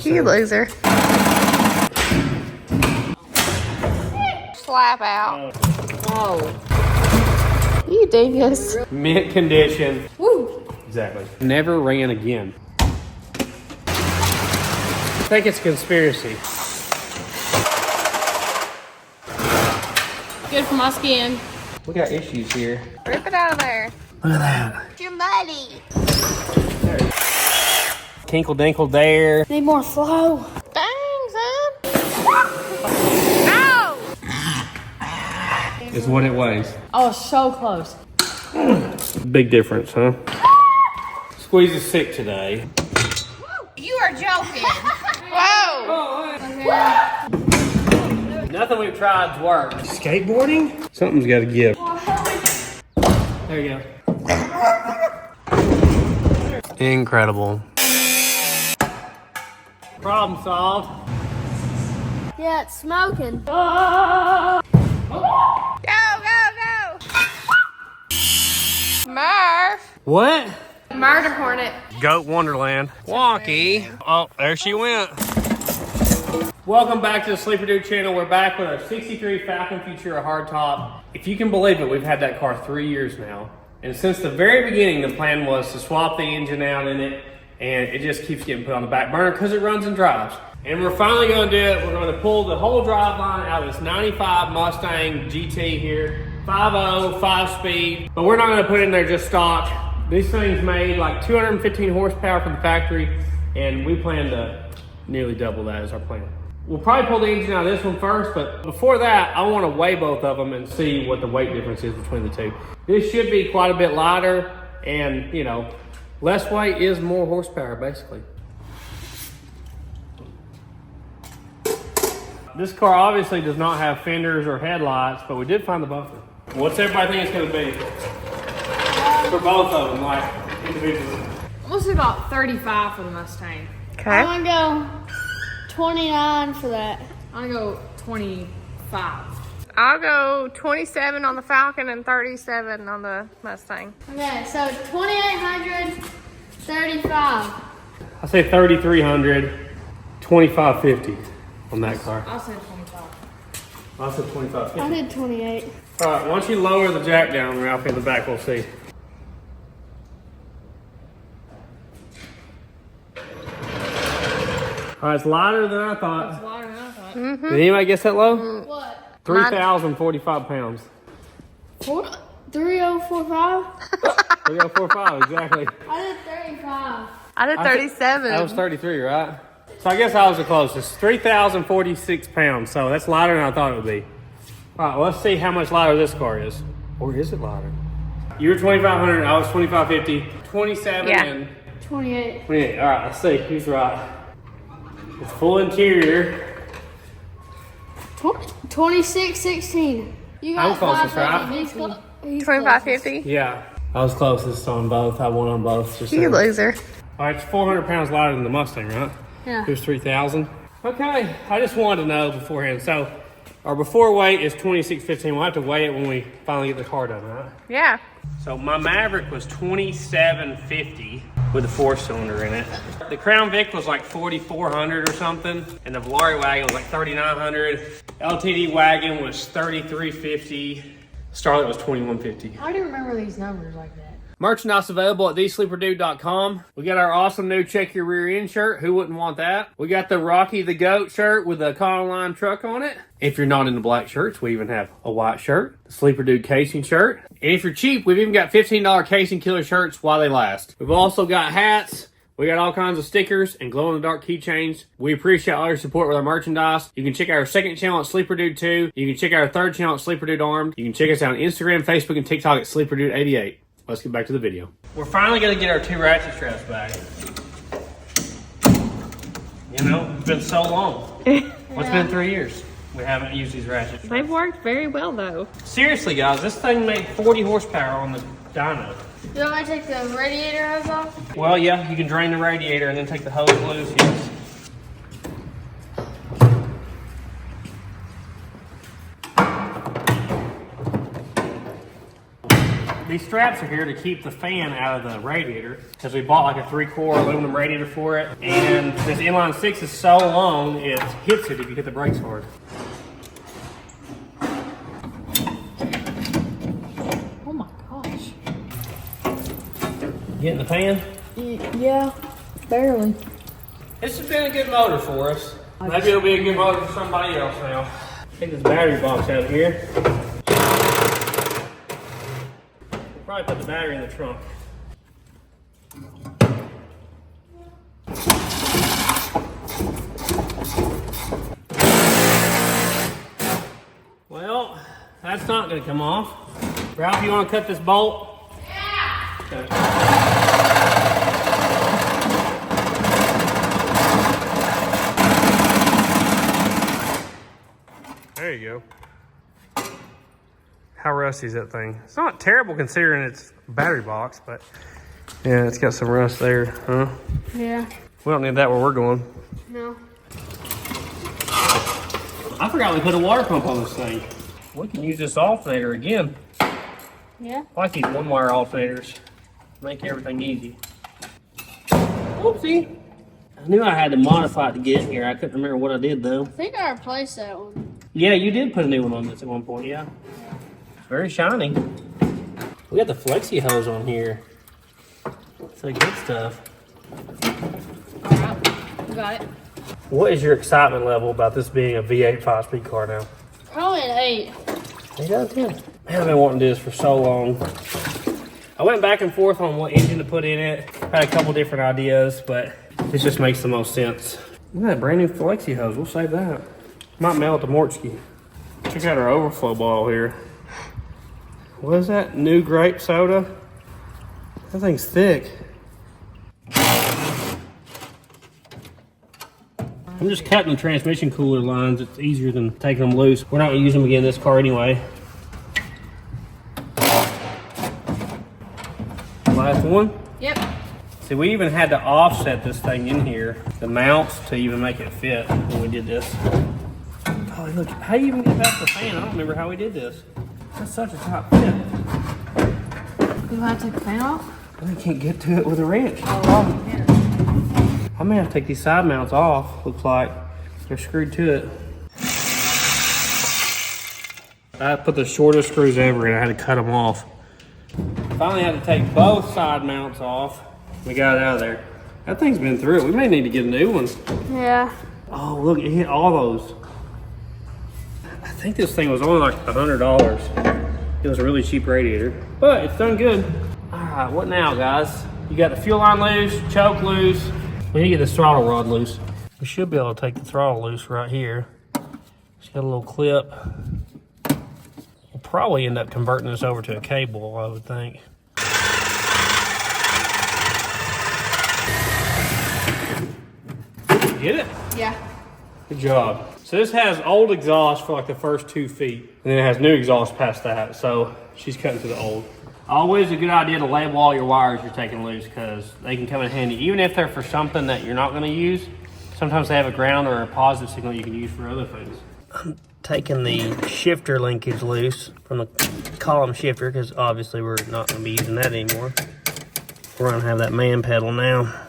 You loser. Slap out. Oh. You devious. Mint condition. Woo. Exactly. Never ran again. I think it's a conspiracy. Good for my skin. We got issues here. Rip it out of there. Look at that. You're muddy. Kinkle dinkle there. Need more flow. Dang, son. No! Is what it weighs. Oh, so close. Big difference, huh? Squeeze is sick today. You are joking. Whoa. Nothing we've tried's worked. Skateboarding? Something's got to give. There you go. Incredible. Problem solved. Yeah, it's smoking. Go, go, go. Murph. What? Murder hornet. Goat Wonderland. Wonky. Oh, there she went. Welcome back to the Sleeper Dude channel. We're back with our 63 Falcon Futura Hardtop. If you can believe it, we've had that car 3 years now. And since the very beginning, the plan was to swap the engine out in it, and it just keeps getting put on the back burner because it runs and drives. And we're finally going to do it. We're going to pull the whole driveline out of this 95 Mustang GT here. 5.0, 5-speed. But we're not going to put it in there just stock. These things made like 215 horsepower from the factory, and we plan to nearly double that as our plan. We'll probably pull the engine out of this one first, but before that, I want to weigh both of them and see what the weight difference is between the two. This should be quite a bit lighter, and you know, less weight is more horsepower, basically. This car obviously does not have fenders or headlights, but we did find the buffer. What's everybody think it's going to be? For both of them, like individually. I'm gonna say about 35 for the Mustang. Okay. I'm gonna go 29 for that. I'm gonna go 25. I'll go 27 on the Falcon and 37 on the Mustang. Okay, so 2,800, 35. I say 3,300, 2,550 on that car. I'll say 25. I said 2,550. I did 28. All right, once you lower the jack down, Ralphie, in the back, we'll see. All right, it's lighter than I thought. It's lighter than I thought. Did anybody guess that low? What? 3,045 pounds. 3045? 3,045, exactly. I did 35. I did 37. That was 33, right? So I guess I was the closest. 3,046 pounds, so that's lighter than I thought it would be. All right, well, let's see how much lighter this car is. Or is it lighter? You were 2,500, I was 2,550. 27 Yeah. and 28. 28. All right, let's see who's right. It's full interior. 2616. You I'm got closest, 550. right? He's 2550. Yeah, I was closest on both. I won on both. Just You saying. loser. All right, it's 400 pounds lighter than the Mustang, right? Yeah. Here's 3,000. Okay, I just wanted to know beforehand. So our before weight is 2615. We'll have to weigh it when we finally get the car done, right? Yeah. So my Maverick was 2750 with a 4-cylinder in it. The Crown Vic was like 4,400 or something, and the Volare wagon was like 3,900. LTD wagon was 3,350. Starlet was 2,150. I do remember these numbers like that. Merchandise available at thesleeperdude.com. We got our awesome new Check Your Rear End shirt. Who wouldn't want that? We got the Rocky the Goat shirt with a Line truck on it. If you're not into black shirts, we even have a white shirt, the Sleeper Dude casing shirt. And if you're cheap, we've even got $15 casing killer shirts while they last. We've also got hats. We got all kinds of stickers and glow-in-the-dark keychains. We appreciate all your support with our merchandise. You can check out our second channel at Sleeper Dude 2. You can check out our third channel at Sleeper Dude Armed. You can check us out on Instagram, Facebook, and TikTok at Sleeper Dude 88. Let's get back to the video. We're finally going to get our 2 ratchet straps back. You know, it's been so long. It's been 3 years. We haven't used these ratchet straps. They've worked very well, though. Seriously, guys, this thing made 40 horsepower on the dyno. You want me to take the radiator hose off? Well, yeah, you can drain the radiator and then take the hose loose, yes. these straps are here to keep the fan out of the radiator because we bought like a 3-core aluminum radiator for it. And this inline 6 is so long, it hits it if you hit the brakes hard. Oh my gosh. Getting the pan? Yeah, barely. This has been a good motor for us. Maybe it'll be a good motor for somebody else now. Take this battery box out of here. We'll probably put the battery in the trunk. Well, that's not going to come off. Ralph, you want to cut this bolt? Yeah. Okay. There you go. How rusty is that thing? It's not terrible considering it's a battery box, but yeah, it's got some rust there, huh? Yeah. We don't need that where we're going. No. I forgot we put a water pump on this thing. We can use this alternator again. Yeah. I like these one-wire alternators. Make everything easy. Oopsie. I knew I had to modify it to get here. I couldn't remember what I did though. I think I replaced that one. Yeah, you did put a new one on this at one point, yeah. It's very shiny. We got the flexi hose on here. It's like good stuff. All right, we got it. What is your excitement level about this being a V8 5-speed car now? Probably an 8. 8 out of 10. Man, I've been wanting to do this for so long. I went back and forth on what engine to put in it. Had a couple different ideas, but this just makes the most sense. Look at that brand new flexi hose. We'll save that. Might mail it to Mortski. Check out our overflow bottle here. What is that? New grape soda? That thing's thick. I'm just cutting the transmission cooler lines. It's easier than taking them loose. We're not going to use them again in this car anyway. Last one? Yep. See, we even had to offset this thing in here, the mounts, to even make it fit when we did this. Oh, look, how do you even get past the fan? I don't remember how we did this. That's such a tight fit. You want to take the fan off? I can't get to it with a wrench. Oh, yeah. I may have to take these side mounts off. Looks like they're screwed to it. I put the shortest screws ever and I had to cut them off. Finally had to take both side mounts off. We got it out of there. That thing's been through it. We may need to get a new one. Yeah. Oh, look, it hit all those. I think this thing was only like $100. It was a really cheap radiator, but it's done good. All right, what now, guys? You got the fuel line loose, choke loose. We need to get this throttle rod loose. We should be able to take the throttle loose right here. It's got a little clip. We'll probably end up converting this over to a cable, I would think. Get it? Yeah. Good job. So this has old exhaust for like the first 2 feet, and then it has new exhaust past that. So she's cutting to the old. Always a good idea to label all your wires you're taking loose because they can come in handy. Even if they're for something that you're not going to use, sometimes they have a ground or a positive signal you can use for other things. I'm taking the shifter linkage loose from the column shifter because obviously we're not going to be using that anymore. We're going to have that man pedal now.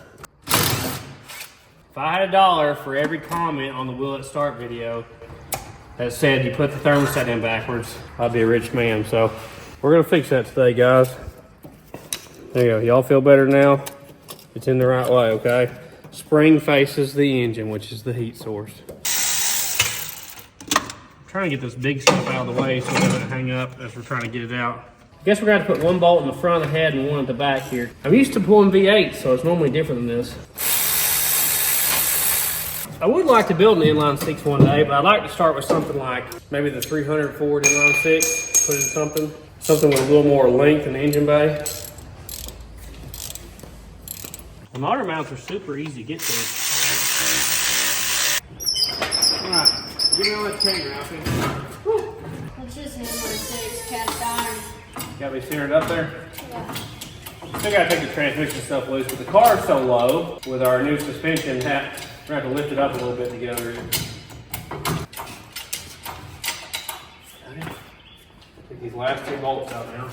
If I had $1 for every comment on the Will It Start video that said you put the thermostat in backwards, I'd be a rich man. So we're gonna fix that today, guys. There you go. Y'all feel better now? It's in the right way, okay? Spring faces the engine, which is the heat source. I'm trying to get this big stuff out of the way so it doesn't hang up as we're trying to get it out. I guess we're gonna have to put one bolt in the front of the head and one at the back here. I'm used to pulling V8, so it's normally different than this. I would like to build an inline 6 one day, but I'd like to start with something like maybe the 300 Ford inline 6, put in something with a little more length in the engine bay. The motor mounts are super easy to get to. All right, get me on that chain, Ralphie. That's just hammer 6 cast iron. Got me centered up there? Yeah. Still gotta take the transmission stuff loose, but the car's so low with our new suspension hat. We're gonna have to lift it up a little bit to get under it. Take these last 2 bolts out now.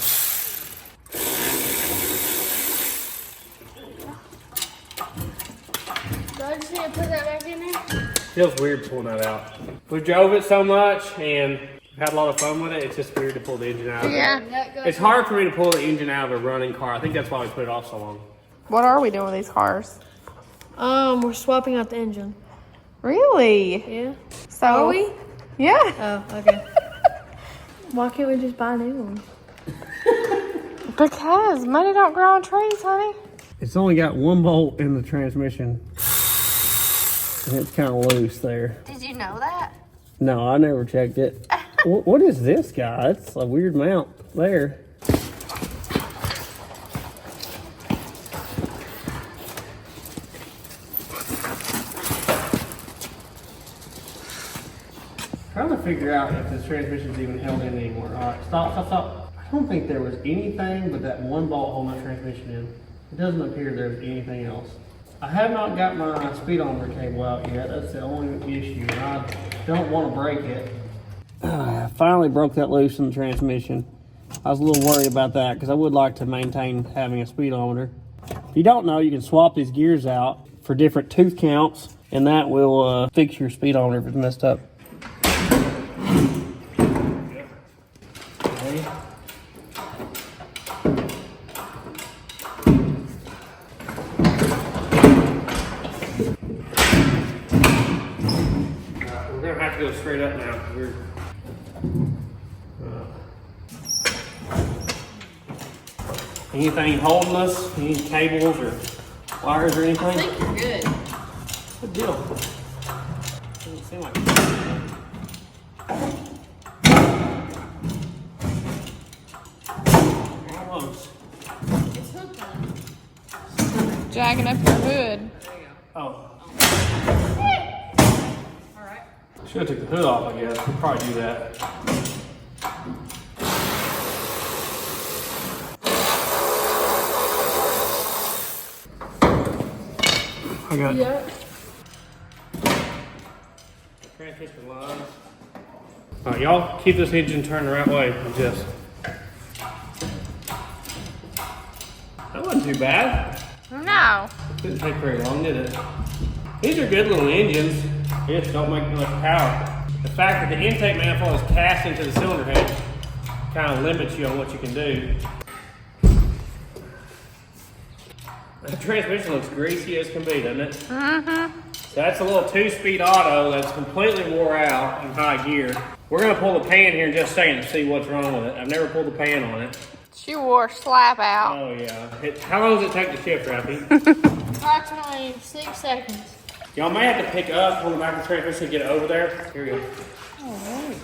So I just need to put that back in there? Feels weird pulling that out. We drove it so much and had a lot of fun with it. It's just weird to pull the engine out of it. Yeah. It's hard for me to pull the engine out of a running car. I think that's why we put it off so long. What are we doing with these cars? We're swapping out the engine. Really? Yeah. So Are we? Yeah. Oh, okay. Why can't we just buy new ones? Because money don't grow on trees, honey. It's only got one bolt in the transmission. And it's kind of loose there. Did you know that? No, I never checked it. What is this guy? It's a weird mount there. Trying to figure out if this transmission's even held in anymore. All right, stop. I don't think there was anything but that one bolt holding the transmission in. It doesn't appear there's anything else. I have not got my speedometer cable out yet. That's the only issue, and I don't want to break it. I finally broke that loose in the transmission. I was a little worried about that because I would like to maintain having a speedometer. If you don't know, you can swap these gears out for different tooth counts, and that will fix your speedometer if it's messed up. Okay. We're gonna have to go straight up now. Anything holding us? Any cables or wires or anything? I think you're good. Good deal. Doesn't seem like almost. It's hooked on. Jacking up your hood. Oh. Alright. Should have took the hood off, I guess. We'll probably do that. I got transmission lines. Alright, y'all keep this engine turned the right way. Just. That wasn't too bad. No. Didn't take very long, did it? These are good little engines. They just don't make much power. The fact that the intake manifold is cast into the cylinder head kind of limits you on what you can do. The transmission looks greasy as can be, doesn't it? Mm-hmm. So that's a little 2-speed auto that's completely wore out in high gear. We're gonna pull the pan here in just a second to see what's wrong with it. I've never pulled the pan on it. She wore slap out. Oh yeah. How long does it take to shift, Ralphie? Approximately 6 seconds. Y'all may have to pick up on the back of the transmission to get it over there. Here we go. Alright.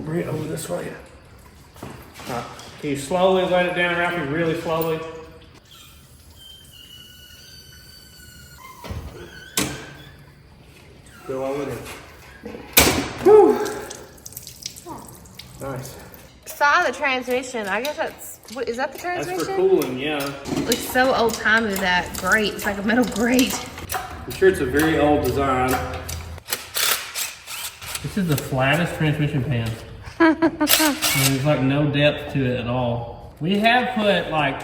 Bring it over this way. Alright. Can you slowly let it down, Ralphie? Really slowly. Go on with it. Whew. Nice. Saw the transmission. I guess is that the That's transmission? for cooling, yeah. Looks so old timey, that grate. It's like a metal grate. I'm sure it's a very old design. This is the flattest transmission pan. There's like no depth to it at all. We have put like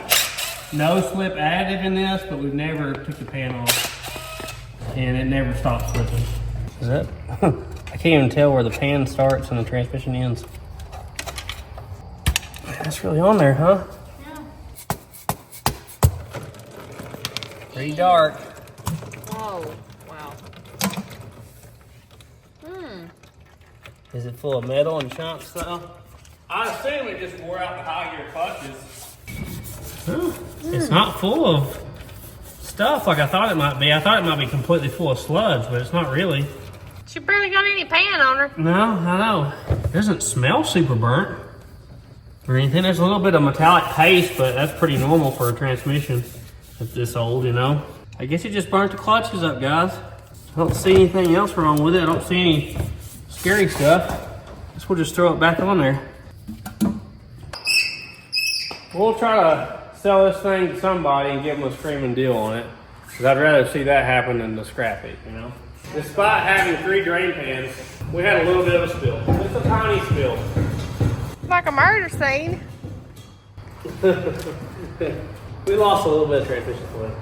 no slip additive in this, but we've never took the pan off. And it never stops slipping. Is that? I can't even tell where the pan starts and the transmission ends. That's really on there, huh? Yeah. Pretty dark. Oh, wow. Is it full of metal and chunks though? I assume it just wore out the high gear clutches. It's not full of stuff like I thought it might be. I thought it might be completely full of sludge, but it's not really. She barely got any pan on her. No, I know. It doesn't smell super burnt or anything. There's a little bit of metallic paste, but that's pretty normal for a transmission that's this old, you know. I guess it just burnt the clutches up, guys. I don't see anything else wrong with it. I don't see any scary stuff. Guess we'll just throw it back on there. We'll try to sell this thing to somebody and give them a screaming deal on it. Because I'd rather see that happen than to scrap it, you know. Despite having 3 drain pans, we had a little bit of a spill. Just a tiny spill. Like a murder scene. We lost a little bit of transmission fluid.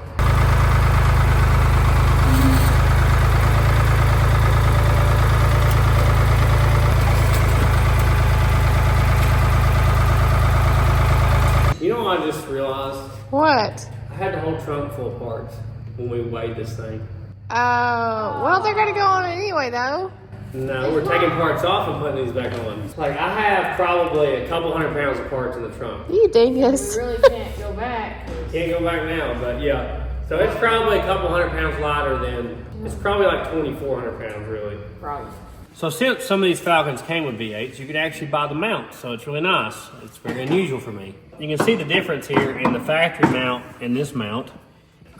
whole trunk full of parts when we weighed this thing. Oh, well, they're gonna go on anyway, though. No, we're taking parts off and putting these back on. Like, I have probably a couple 100 pounds of parts in the trunk. You dingus. We really can't go back. Can't go back now, but yeah. So it's probably a couple 100 pounds lighter than, it's probably like 2,400 pounds, really. Probably. So since some of these Falcons came with V8s, you could actually buy the mount, so it's really nice. It's very unusual for me. You can see the difference here in the factory mount and this mount.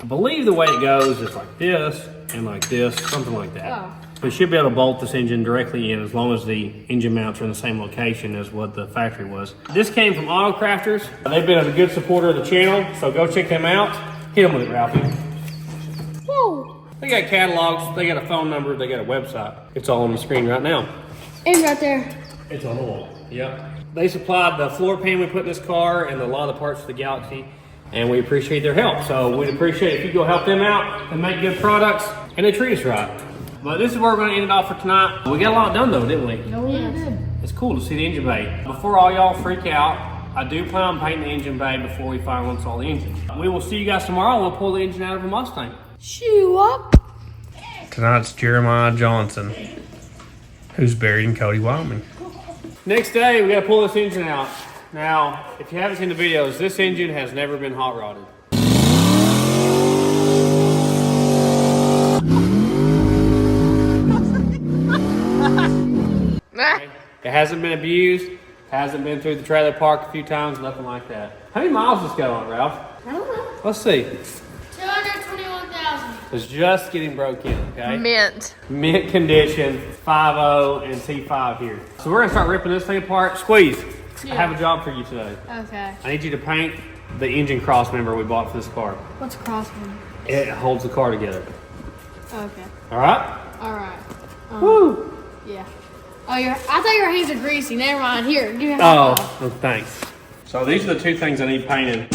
I believe the way it goes is like this and like this, something like that. Oh. We should be able to bolt this engine directly in as long as the engine mounts are in the same location as what the factory was. This came from Auto Crafters. They've been a good supporter of the channel, so go check them out. Hit them with it, Ralphie. Whoa. They got catalogs, they got a phone number, they got a website. It's all on the screen right now. And right there. It's on the wall. Yep. They supplied the floor pan we put in this car and a lot of the parts for the Galaxy, and we appreciate their help. So we'd appreciate it if you go help them out and make good products, and they treat us right. But this is where we're going to end it off for tonight. We got a lot done though, didn't we? No, we did. It's cool to see the engine bay. Before all y'all freak out, I do plan on painting the engine bay before we finally install the engine. We will see you guys tomorrow. We'll pull the engine out of a Mustang. Shoe up. Tonight's Jeremiah Johnson, who's buried in Cody, Wyoming. Next day, we got to pull this engine out. Now, if you haven't seen the videos, this engine has never been hot rodded. It hasn't been abused, hasn't been through the trailer park a few times, nothing like that. How many miles does this got on it, Ralph? I don't know. Let's see. 221,000. It's just getting broke in, okay? Mint. Mint condition, 5.0 and T5 here. So we're gonna start ripping this thing apart. Squeeze, I have a job for you today. Okay. I need you to paint the engine cross member we bought for this car. What's crossmember? It holds the car together. Okay. All right? All right. Woo! Yeah. Oh, I thought your hands are greasy. Never mind. Here, do have Oh, thanks. So these are the two things I need painted.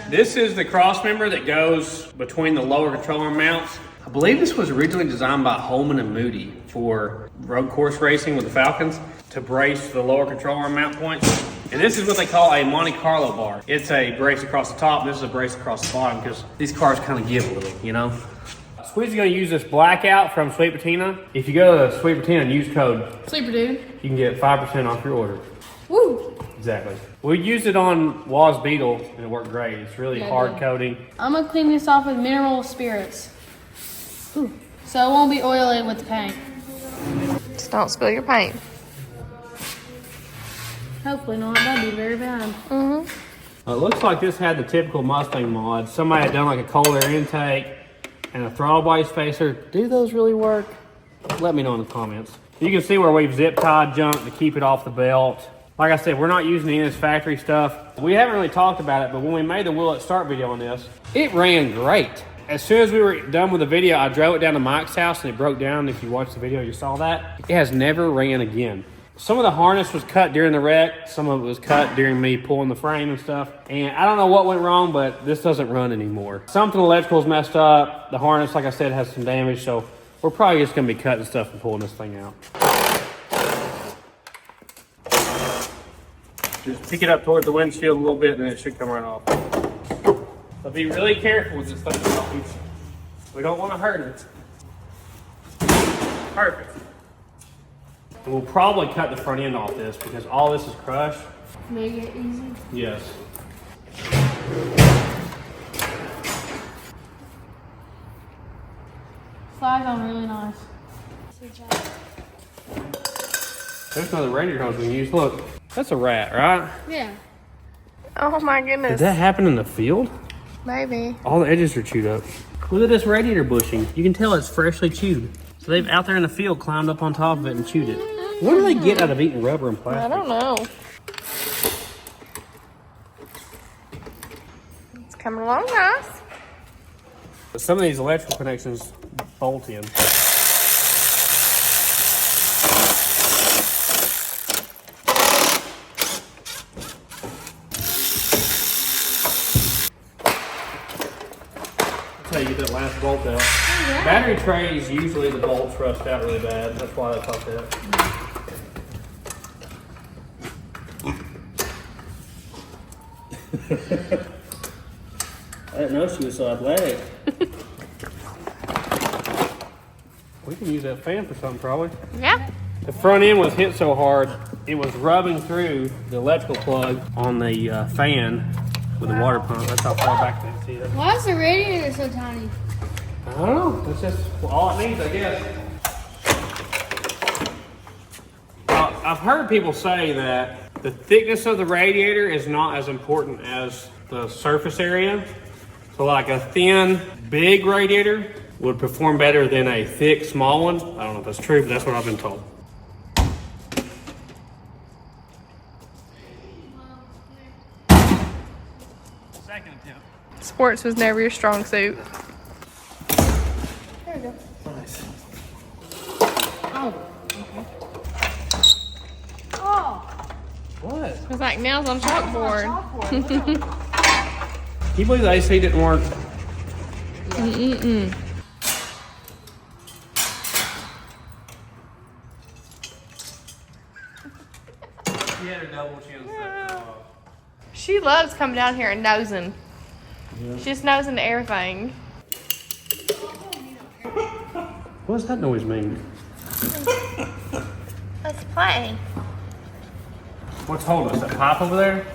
This is the cross member that goes between the lower controller mounts. I believe this was originally designed by Holman and Moody for road course racing with the Falcons to brace the lower controller mount points. And this is what they call a Monte Carlo bar. It's a brace across the top. This is a brace across the bottom because these cars kind of give a little, you know? Squeeze is going to use this blackout from Sweet Patina. If you go to Sweet Patina and use code Sleeper dude. you can get 5% off your order. Woo! Exactly. We used it on Waz Beetle and it worked great. It's really hard coating. I'm gonna clean this off with mineral spirits. Ooh. So it won't be oily with the paint. Just don't spill your paint. Hopefully not. That'd be very bad. Mm-hmm. It looks like this had the typical Mustang mod. Somebody had done like a cold air intake and a throttle body spacer. Do those really work? Let me know in the comments. You can see where we've zip tied junk to keep it off the belt. Like I said, we're not using any of this factory stuff. We haven't really talked about it, but when we made the Will It Start video on this, it ran great. As soon as we were done with the video, I drove it down to Mike's house and it broke down. If you watched the video, you saw that. It has never ran again. Some of the harness was cut during the wreck. Some of it was cut during me pulling the frame and stuff. And I don't know what went wrong, but this doesn't run anymore. Something electrical's messed up. The harness, like I said, has some damage. So we're probably just gonna be cutting stuff and pulling this thing out. Just pick it up towards the windshield a little bit and it should come right off. So be really careful with this thing. We don't want to hurt it. Perfect. And we'll probably cut the front end off this because all this is crushed. Make it easy. Yes. Slides on really nice. There's another radiator hose we can use. Look, that's a rat, right? Yeah. Oh my goodness. Did that happen in the field? Maybe. All the edges are chewed up. Look at this radiator bushing. You can tell it's freshly chewed. So they've out there in the field climbed up on top of it and chewed it. What do they get out of eating rubber and plastic? I don't know. It's coming along nice. Some of these electrical connections bolt in. That's how you get that last bolt out. Yeah. Battery trays, usually the bolts rust out really bad. That's why they pop that. I didn't know she was so athletic. We can use that fan for something probably. Yeah. The front end was hit so hard, it was rubbing through the electrical plug on the fan with the water pump. That's how far back they see it. Why is the radiator so tiny? I don't know. That's just all it needs, I guess. I've heard people say that the thickness of the radiator is not as important as the surface area. So like a thin, big radiator would perform better than a thick, small one. I don't know if that's true, but that's what I've been told. Second attempt. Sports was never your strong suit. There we go. Nice. Oh. Oh. What? It's like nails on chalkboard. Can you believe the AC didn't work? Mm-mm-mm. She had her double chin set. She loves coming down here and nosing. Yeah. She just knows into everything. What does that noise mean? Let's play. What's holding us? That pipe over there?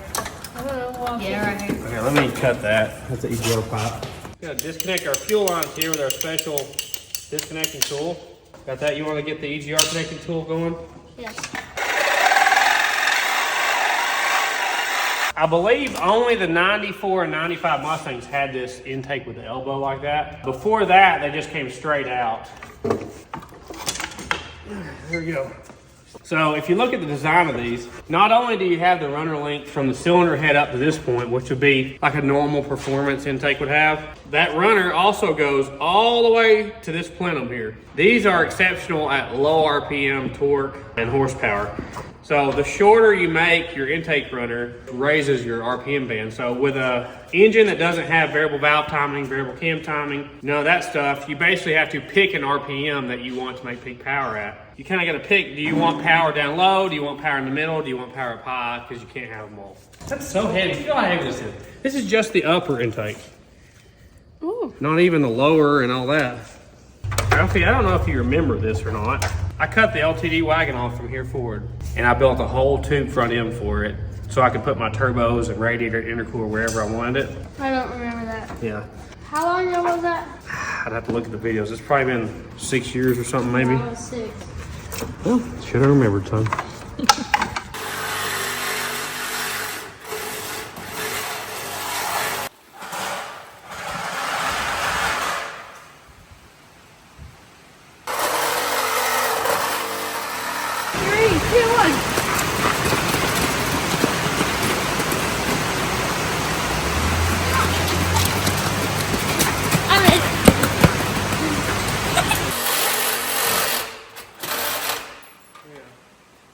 Yeah, right here. Okay, let me cut that. That's an EGR pipe. We're gonna disconnect our fuel lines here with our special disconnecting tool. Got that? You want to get the EGR connecting tool going? Yes. I believe only the 94 and 95 Mustangs had this intake with the elbow like that. Before that, they just came straight out. Here we go. So if you look at the design of these, not only do you have the runner length from the cylinder head up to this point, which would be like a normal performance intake would have, that runner also goes all the way to this plenum here. These are exceptional at low RPM torque and horsepower. So the shorter you make your intake runner raises your RPM band. So with a engine that doesn't have variable valve timing, variable cam timing, none of that stuff, you basically have to pick an RPM that you want to make peak power at. You kind of got to pick, do you want power down low? Do you want power in the middle? Do you want power up high? Because you can't have them all. That's so heavy. Feel how heavy this is. This is just the upper intake. Ooh. Not even the lower and all that. Ralphie, I don't know if you remember this or not. I cut the LTD wagon off from here forward, and I built a whole tube front end for it so I could put my turbos and radiator and intercooler wherever I wanted it. I don't remember that. Yeah. How long ago was that? I'd have to look at the videos. It's probably been 6 years or something, maybe. I was 6. Well, should have remembered, son.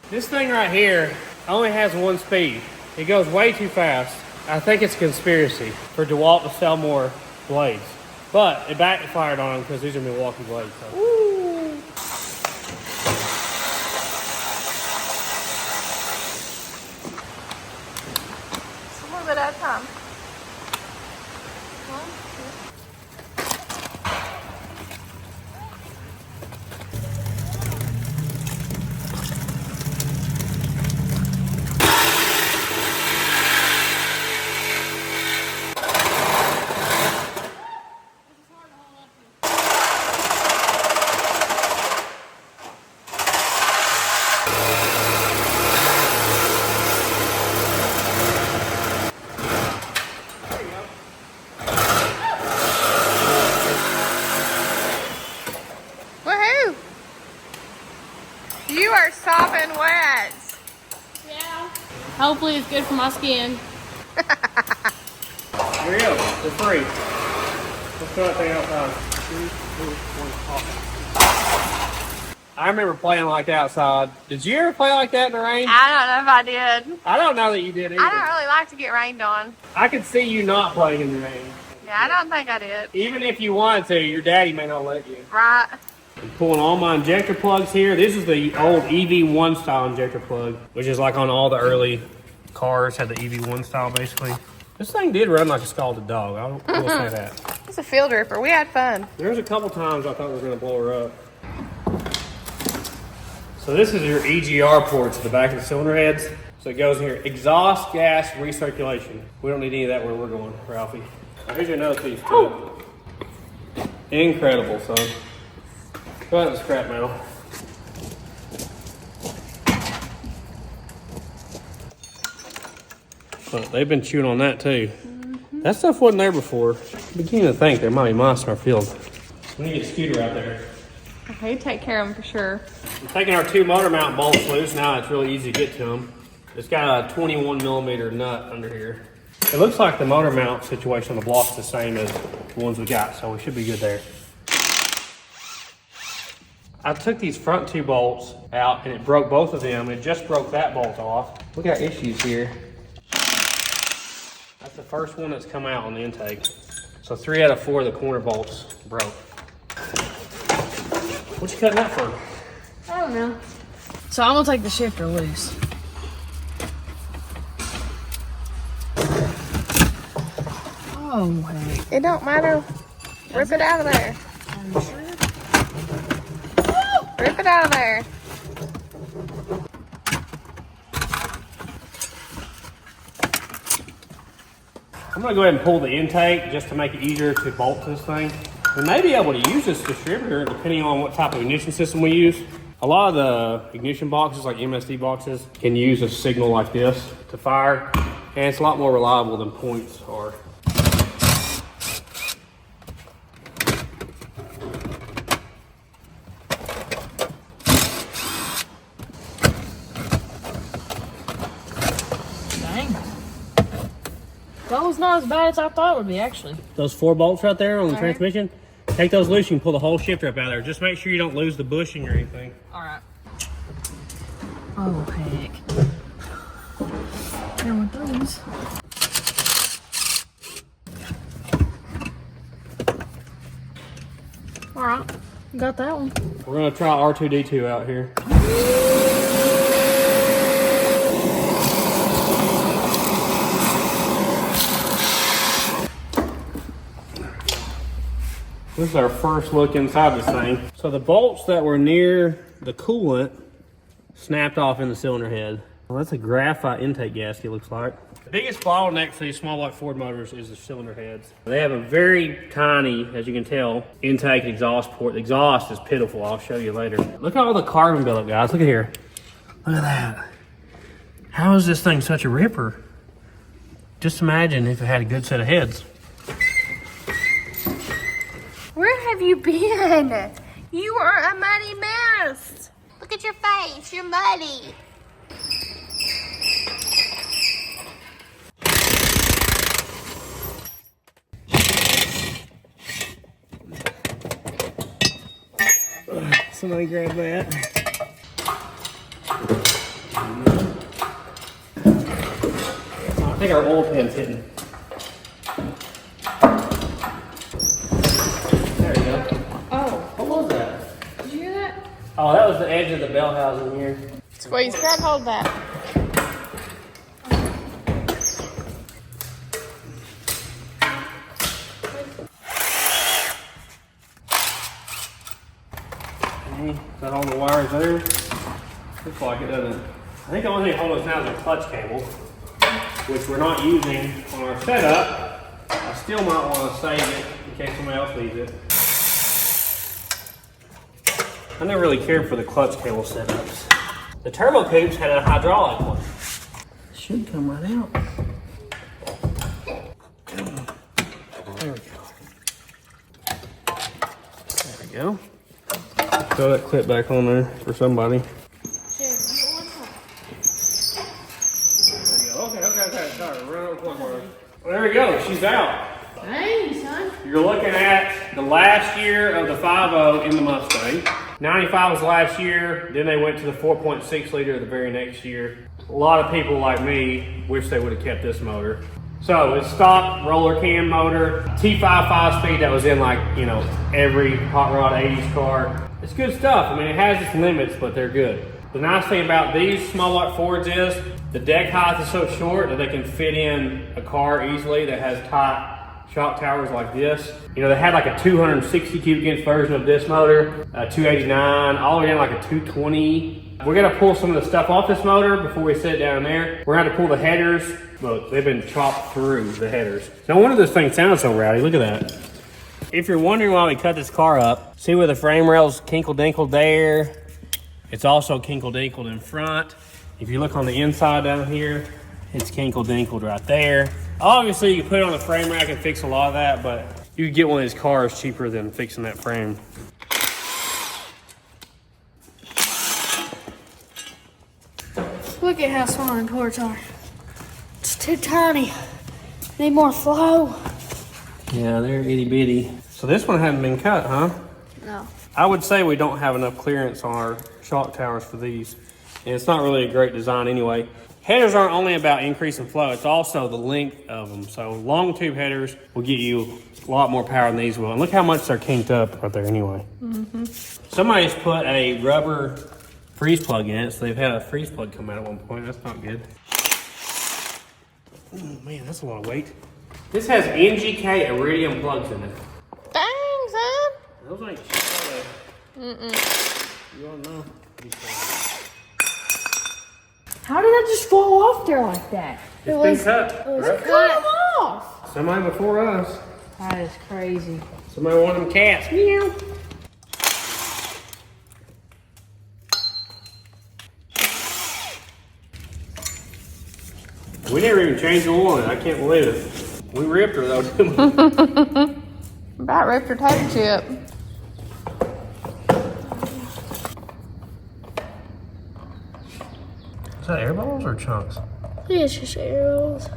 This thing right here only has one speed. It goes way too fast. I think it's a conspiracy for DeWalt to sell more blades. But it backfired on them because these are Milwaukee blades. So. Ooh. Just a little bit at a time. Woohoo! You are sopping wet. Yeah. Hopefully it's good for my skin. Here we go. They're free. Let's throw that thing outside. 3, 2, 1, I remember playing like that outside. Did you ever play like that in the rain? I don't know if I did. I don't know that you did either. I don't really like to get rained on. I could see you not playing in the rain. Yeah, I don't think I did. Even if you wanted to, your daddy may not let you. Right. I'm pulling all my injector plugs here. This is the old EV1 style injector plug, which is like on all the early cars, had the EV1 style basically. This thing did run like a scalded dog. I will say that. It's a field ripper. We had fun. There's a couple times I thought we were going to blow her up. So this is your EGR ports at the back of the cylinder heads. So it goes in here, exhaust gas recirculation. We don't need any of that where we're going, Ralphie. Now here's your another piece too. Incredible, son. Go ahead and scrap metal. But they've been chewing on that too. That stuff wasn't there before. I'm beginning to think there might be mice in our field. We need to get a scooter out there. Okay, take care of them for sure. I'm taking our 2 motor mount bolts loose. Now it's really easy to get to them. It's got a 21 millimeter nut under here. It looks like the motor mount situation on the block's the same as the ones we got, so we should be good there. I took these front 2 bolts out and it broke both of them. It just broke that bolt off. We got issues here. That's the first one that's come out on the intake. So 3 out of 4 of the corner bolts broke. What you cutting that for? I don't know. So I'm gonna take the shifter loose. Oh, hey. It don't matter. Rip it out of there. Are you sure? Rip it out of there. I'm gonna go ahead and pull the intake just to make it easier to bolt this thing. We may be able to use this distributor depending on what type of ignition system we use. A lot of the ignition boxes, like MSD boxes, can use a signal like this to fire, and it's a lot more reliable than points are. Dang. That was not as bad as I thought it would be, actually. Those 4 bolts right there on the transmission, take those loose, you can pull the whole shifter up out of there. Just make sure you don't lose the bushing or anything. All right. Oh, heck. Now with those. All right, got that one. We're gonna try R2D2 out here. This is our first look inside this thing. So the bolts that were near the coolant snapped off in the cylinder head. Well, that's a graphite intake gasket, looks like. The biggest bottleneck for these small block Ford motors is the cylinder heads. They have a very tiny, as you can tell, intake and exhaust port. The exhaust is pitiful. I'll show you later. Look at all the carbon buildup, guys. Look at here. Look at that. How is this thing such a ripper? Just imagine if it had a good set of heads. Where have you been? You are a muddy mess. Look at your face. You're muddy. Somebody grab that. I think our oil pan's hitting. There you go. Oh, What was that? did you hear that? Oh, that was the edge of the bell housing here. Squeeze. Grab hold of that. Is that all the wires there? Looks like it, doesn't it? I think the only thing holding us now is a clutch cable, which we're not using on our setup. I still might want to save it in case somebody else needs it. I never really cared for the clutch cable setups. The turbo coops had a hydraulic one. Should come right out. There we go. There we go. Throw that clip back on there for somebody. There we go. Okay. Sorry, run over the corner. There we go. She's out. Dang, son. You're looking at the last year of the 5.0 in the Mustang. 95 was last year. Then they went to the 4.6 liter the very next year. A lot of people like me wish they would have kept this motor. So it's stock roller cam motor, T5 5-speed that was in like, you know, every hot rod 80s car. It's good stuff. I mean, it has its limits, but they're good. The nice thing about these small block Fords is the deck height is so short that they can fit in a car easily that has tight shock towers like this. You know, they had like a 260 cubic inch version of this motor, a 289, all the way down like a 220. We're gonna pull some of the stuff off this motor before we sit down there. We're gonna pull the headers. Look, they've been chopped through the headers. No wonder this thing sounds so rowdy. Look at that. If you're wondering why we cut this car up, see where the frame rail's kinkle-dinkled there? It's also kinkle-dinkled in front. If you look on the inside down here, it's kinkle-dinkled right there. Obviously, you can put it on a frame rack and fix a lot of that, but you can get one of these cars cheaper than fixing that frame. Look at how small the cords are. It's too tiny. Need more flow. Yeah, they're itty bitty. So this one hadn't been cut, huh? No. I would say we don't have enough clearance on our shock towers for these. And it's not really a great design anyway. Headers aren't only about increasing flow, it's also the length of them. So long tube headers will get you a lot more power than these will. And look how much they're kinked up right there anyway. Somebody's put a rubber freeze plug in it, so they've had a freeze plug come out at one point. That's not good. Oh man, that's a lot of weight. This has NGK iridium plugs in it. Dang, son. Those ain't cheap, are they? You don't know. How did that just fall off there like that? It's been cut. It was right? cut them off. Somebody before us. That is crazy. Somebody wanted them cats. Meow. We never even changed the oil on it. I can't believe it. We ripped her though, didn't we? About ripped her tater chip. Is that air balls or chunks? Yeah, it's just arrows.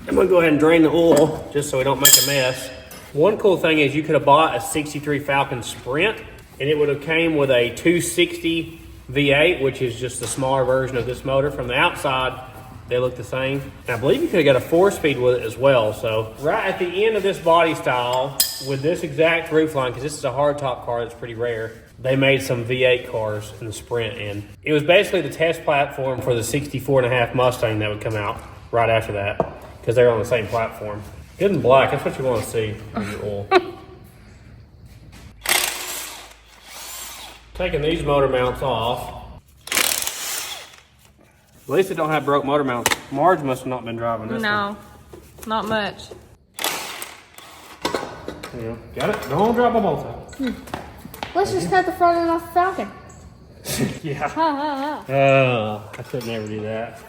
I'm gonna go ahead and drain the oil just so we don't make a mess. One cool thing is you could have bought a 63 Falcon Sprint and it would have came with a 260 V8, which is just the smaller version of this motor. From the outside, they look the same. And I believe you could have got a 4-speed with it as well. So right at the end of this body style, with this exact roof line, because this is a hardtop car that's pretty rare, they made some V8 cars in the Sprint. And it was basically the test platform for the 64.5 Mustang that would come out right after that, because they're on the same platform. Good and black, that's what you want to see in your oil. Taking these motor mounts off. At least it don't have broke motor mounts. Marge must have not been driving this one. No, not much. Yeah, got it? Don't drop them both out. Let's just cut the front end off the Falcon. Yeah. Ha ha ha. I could never do that.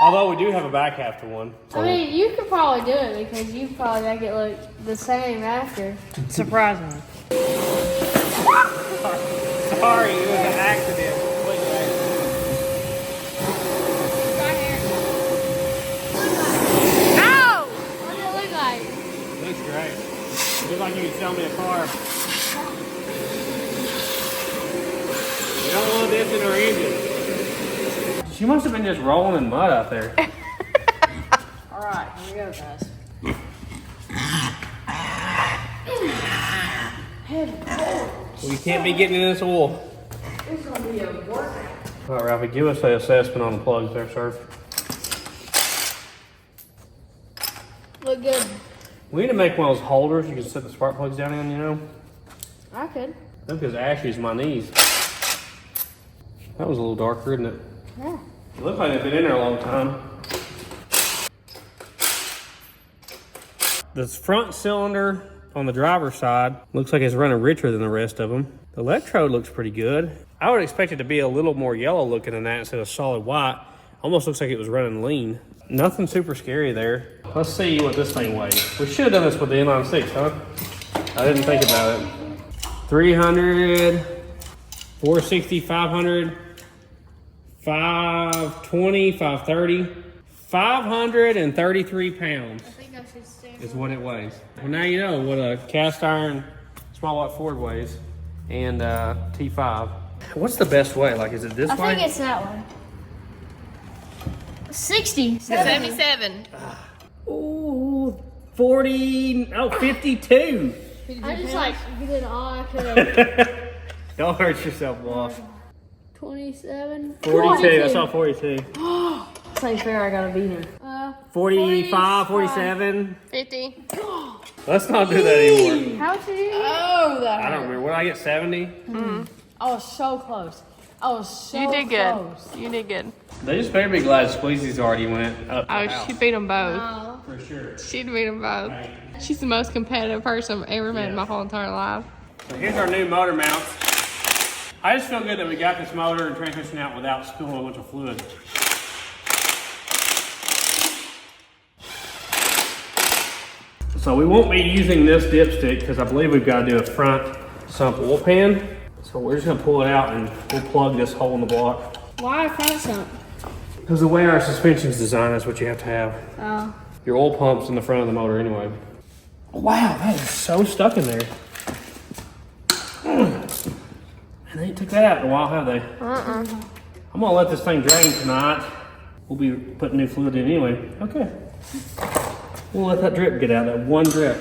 Although we do have a back half to one. So I mean, you could probably do it because you probably make it look the same after. Surprisingly. sorry, it was an accident. Right here. Ow! What does it look like? Looks great. Looks like you could sell me a car. We don't want this in our engine. She must have been just rolling in mud out there. Alright, here we go, guys. Well, you can't be getting in this oil. It's gonna be a workout. All right, Ralphie, give us an assessment on the plugs there, sir. Look good. We need to make one of those holders you can set the spark plugs down in, you know? I could. Look, as ashy as my knees. That was a little darker, isn't it? Yeah. It looks like they've been in there a long time. This front cylinder on the driver's side looks like it's running richer than the rest of them. The electrode looks pretty good. I would expect it to be a little more yellow looking than that instead of solid white. Almost looks like it was running lean. Nothing super scary there. Let's see what this thing weighs. We should have done this with the inline 6, huh? I didn't think about it. 300, 460, 500, 520, 530, 533 pounds. I think I should stand. Is what it weighs. Well, now you know what a cast iron small block Ford weighs, and T5. What's the best way? Like, is it this way? I think it's that one. 60. 77. Ooh, 40, oh, 52. I just like did all I could. Don't hurt yourself, boss. 27. 42. I saw 42. It's ain't fair. I gotta beat him. 45, 47. 50. Let's not do that anymore. How much did you get? Oh, that I don't remember. What did I get? 70? I was so close. I was so You did close. good. You did good. They just better be glad Squeezy's already went up. Oh, she beat them both. Oh. For sure. She beat them both. She's the most competitive person I've ever met in my whole entire life. So here's our new motor mounts. I just feel good that we got this motor and transmission out without spilling a bunch of fluid. So we won't be using this dipstick because I believe we've got to do a front sump oil pan. So we're just gonna pull it out and we'll plug this hole in the block. Why a front sump? Because the way our suspension's designed, that's what you have to have. Oh. Your oil pump's in the front of the motor anyway. Wow, that is so stuck in there. And they ain't took that out in a while, have they? I'm gonna let this thing drain tonight. We'll be putting new fluid in anyway. Okay. We'll let that drip get out, that one drip.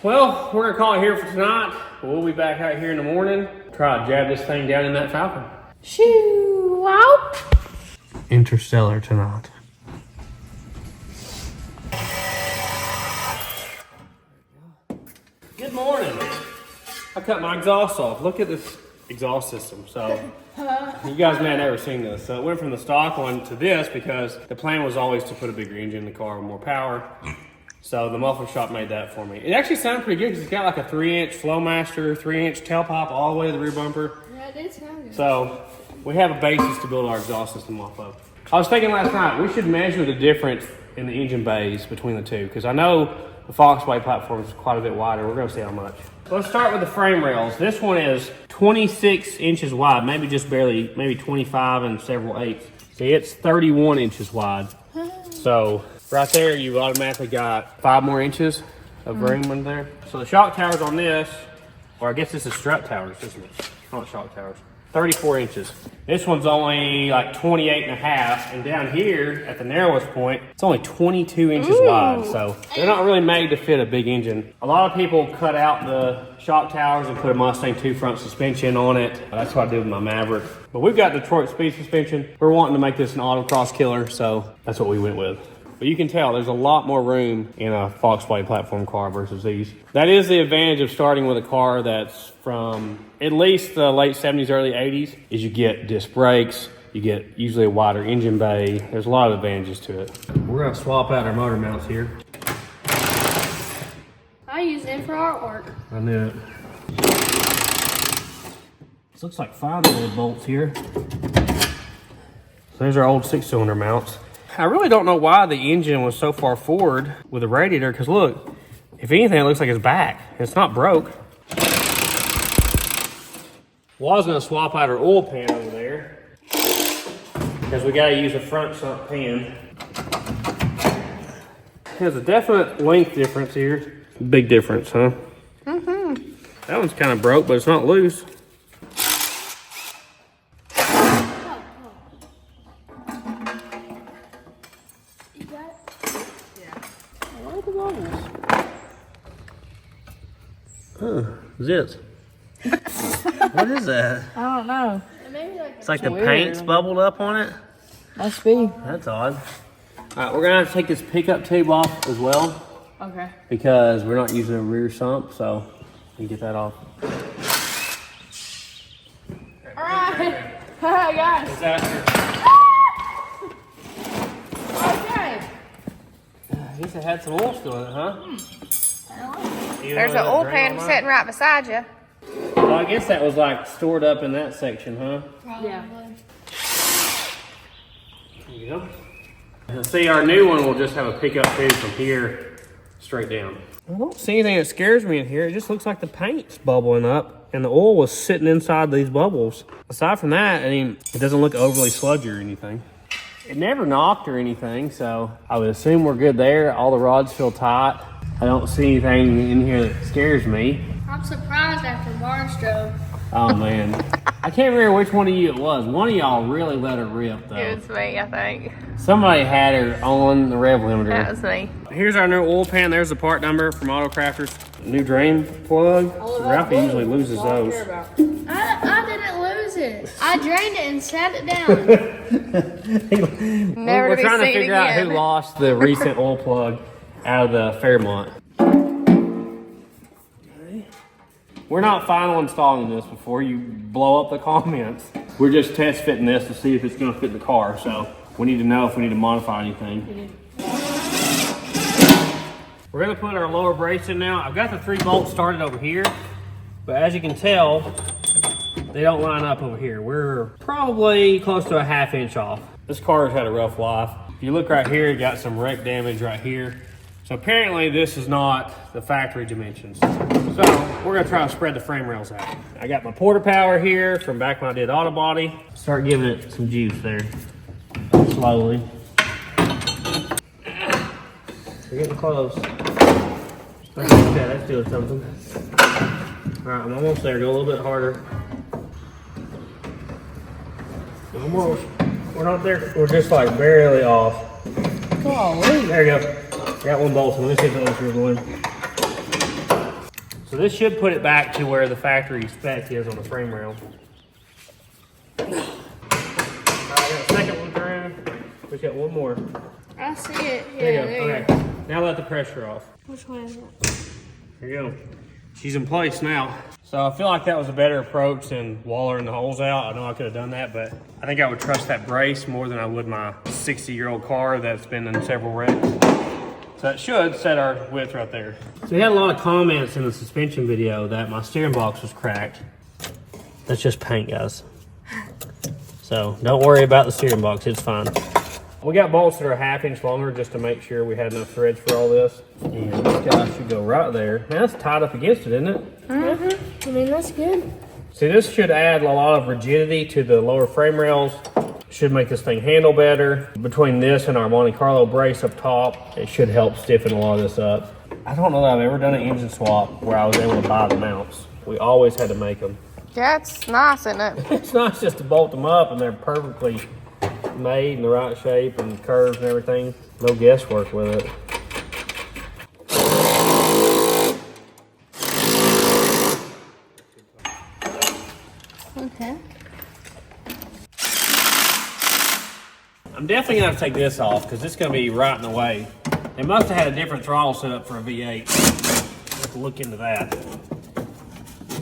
Well, we're gonna call it here for tonight. We'll be back out here in the morning. Try to jab this thing down in that Falcon. Shoo! Wow! Interstellar tonight. Good morning. I cut my exhaust off. Look at this exhaust system. So you guys may have never seen this. So it went from the stock one to this because the plan was always to put a bigger engine in the car with more power. So the muffler shop made that for me. It actually sounded pretty good because it's got like a 3-inch Flowmaster, 3-inch tailpipe all the way to the rear bumper. Yeah, it did sound good. So we have a basis to build our exhaust system off of. I was thinking last night, we should measure the difference in the engine bays between the two because I know the Foxway platform is quite a bit wider. We're gonna see how much. Let's start with the frame rails. This one is 26 inches wide, maybe just barely, maybe 25 and several eighths. See, it's 31 inches wide. So right there, you've automatically got 5 more inches of room in there. So the shock towers on this, or I guess this is strut towers, isn't it? Not shock towers. 34 inches. This one's only like 28 and a half. And down here at the narrowest point, it's only 22 inches wide. So they're not really made to fit a big engine. A lot of people cut out the shock towers and put a Mustang 2 front suspension on it. That's what I did with my Maverick. But we've got Detroit speed suspension. We're wanting to make this an autocross killer. So that's what we went with. But you can tell there's a lot more room in a Foxway platform car versus these. That is the advantage of starting with a car that's from at least the late 70s, early 80s, is you get disc brakes, you get usually a wider engine bay. There's a lot of advantages to it. We're gonna swap out our motor mounts here. I use them for artwork. I knew it. This looks like 5 little bolts here. So there's our old 6-cylinder mounts. I really don't know why the engine was so far forward with the radiator, because look, if anything, it looks like it's back. It's not broke. Well, I was gonna swap out our oil pan over there because we gotta use a front sump pan. There's a definite length difference here. Big difference, huh? That one's kind of broke, but it's not loose. Zips. What is that? I don't know. It's like the paint's bubbled up on it. Must be. That's odd. All right, we're gonna have to take this pickup tube off as well. Okay. Because we're not using a rear sump, so we can get that off. Alright. Hi guys. Disaster. Okay. He said had some oil still in it, huh? There's an oil pan sitting right beside you. Well, I guess that was like stored up in that section, huh? Yeah. There you go. And see, our new one will just have a pickup tube from here straight down. I don't see anything that scares me in here. It just looks like the paint's bubbling up and the oil was sitting inside these bubbles. Aside from that, I mean, it doesn't look overly sludgy or anything. It never knocked or anything, so I would assume we're good there. All the rods feel tight. I don't see anything in here that scares me. I'm surprised after Barnes drove. Oh man. I can't remember which one of you it was. One of y'all really let her rip though. It was me, I think. Somebody had her on the rev limiter. That was me. Here's our new oil pan. There's the part number from Auto Crafters. New drain plug. Ralphie usually loses those. I didn't lose it. I drained it and sat it down. Never We're to be trying to seen figure out again. who lost the recent oil plug out of the Fairmont. Okay. We're not final installing this before you blow up the comments. We're just test fitting this to see if it's going to fit the car. So we need to know if we need to modify anything. We're going to put our lower brace in now. I've got the 3 bolts started over here, but as you can tell, they don't line up over here. We're probably close to a 1/2 inch off. This car has had a rough life. If you look right here, you got some wreck damage right here. So apparently this is not the factory dimensions. So we're gonna try to spread the frame rails out. I got my porta power here from back when I did auto body. Start giving it some juice there, slowly. We're getting close. Okay, that's doing something. All right, I'm almost there. Go a little bit harder. Almost. We're not there. We're just like barely off. Golly. There you go. Got 1 bolt. So let me see if that's where we're going. So this should put it back to where the factory spec is on the frame rail. All right, I got a second one through. We got 1 more. I see it. Yeah, There you go. there you Okay. go. Now let the pressure off. Which way is it? There you go. She's in place now. So I feel like that was a better approach than wallering the holes out. I know I could have done that, but I think I would trust that brace more than I would my 60-year-old car that's been in several wrecks. So that should set our width right there. So we had a lot of comments in the suspension video that my steering box was cracked. That's just paint, guys. So don't worry about the steering box, it's fine. We got bolts that are a 1/2 inch longer just to make sure we had enough threads for all this. And this guy should go right there. Now it's tied up against it, isn't it? Mm-hmm. I mean, that's good. See, this should add a lot of rigidity to the lower frame rails. Should make this thing handle better. Between this and our Monte Carlo brace up top, it should help stiffen a lot of this up. I don't know that I've ever done an engine swap where I was able to buy the mounts. We always had to make them. Yeah, it's nice, isn't it? It's nice just to bolt them up and they're perfectly made in the right shape and curves and everything. No guesswork with it. Okay. I'm definitely gonna have to take this off because it's gonna be right in the way. They must have had a different throttle set up for a V8. I'll have to look into that.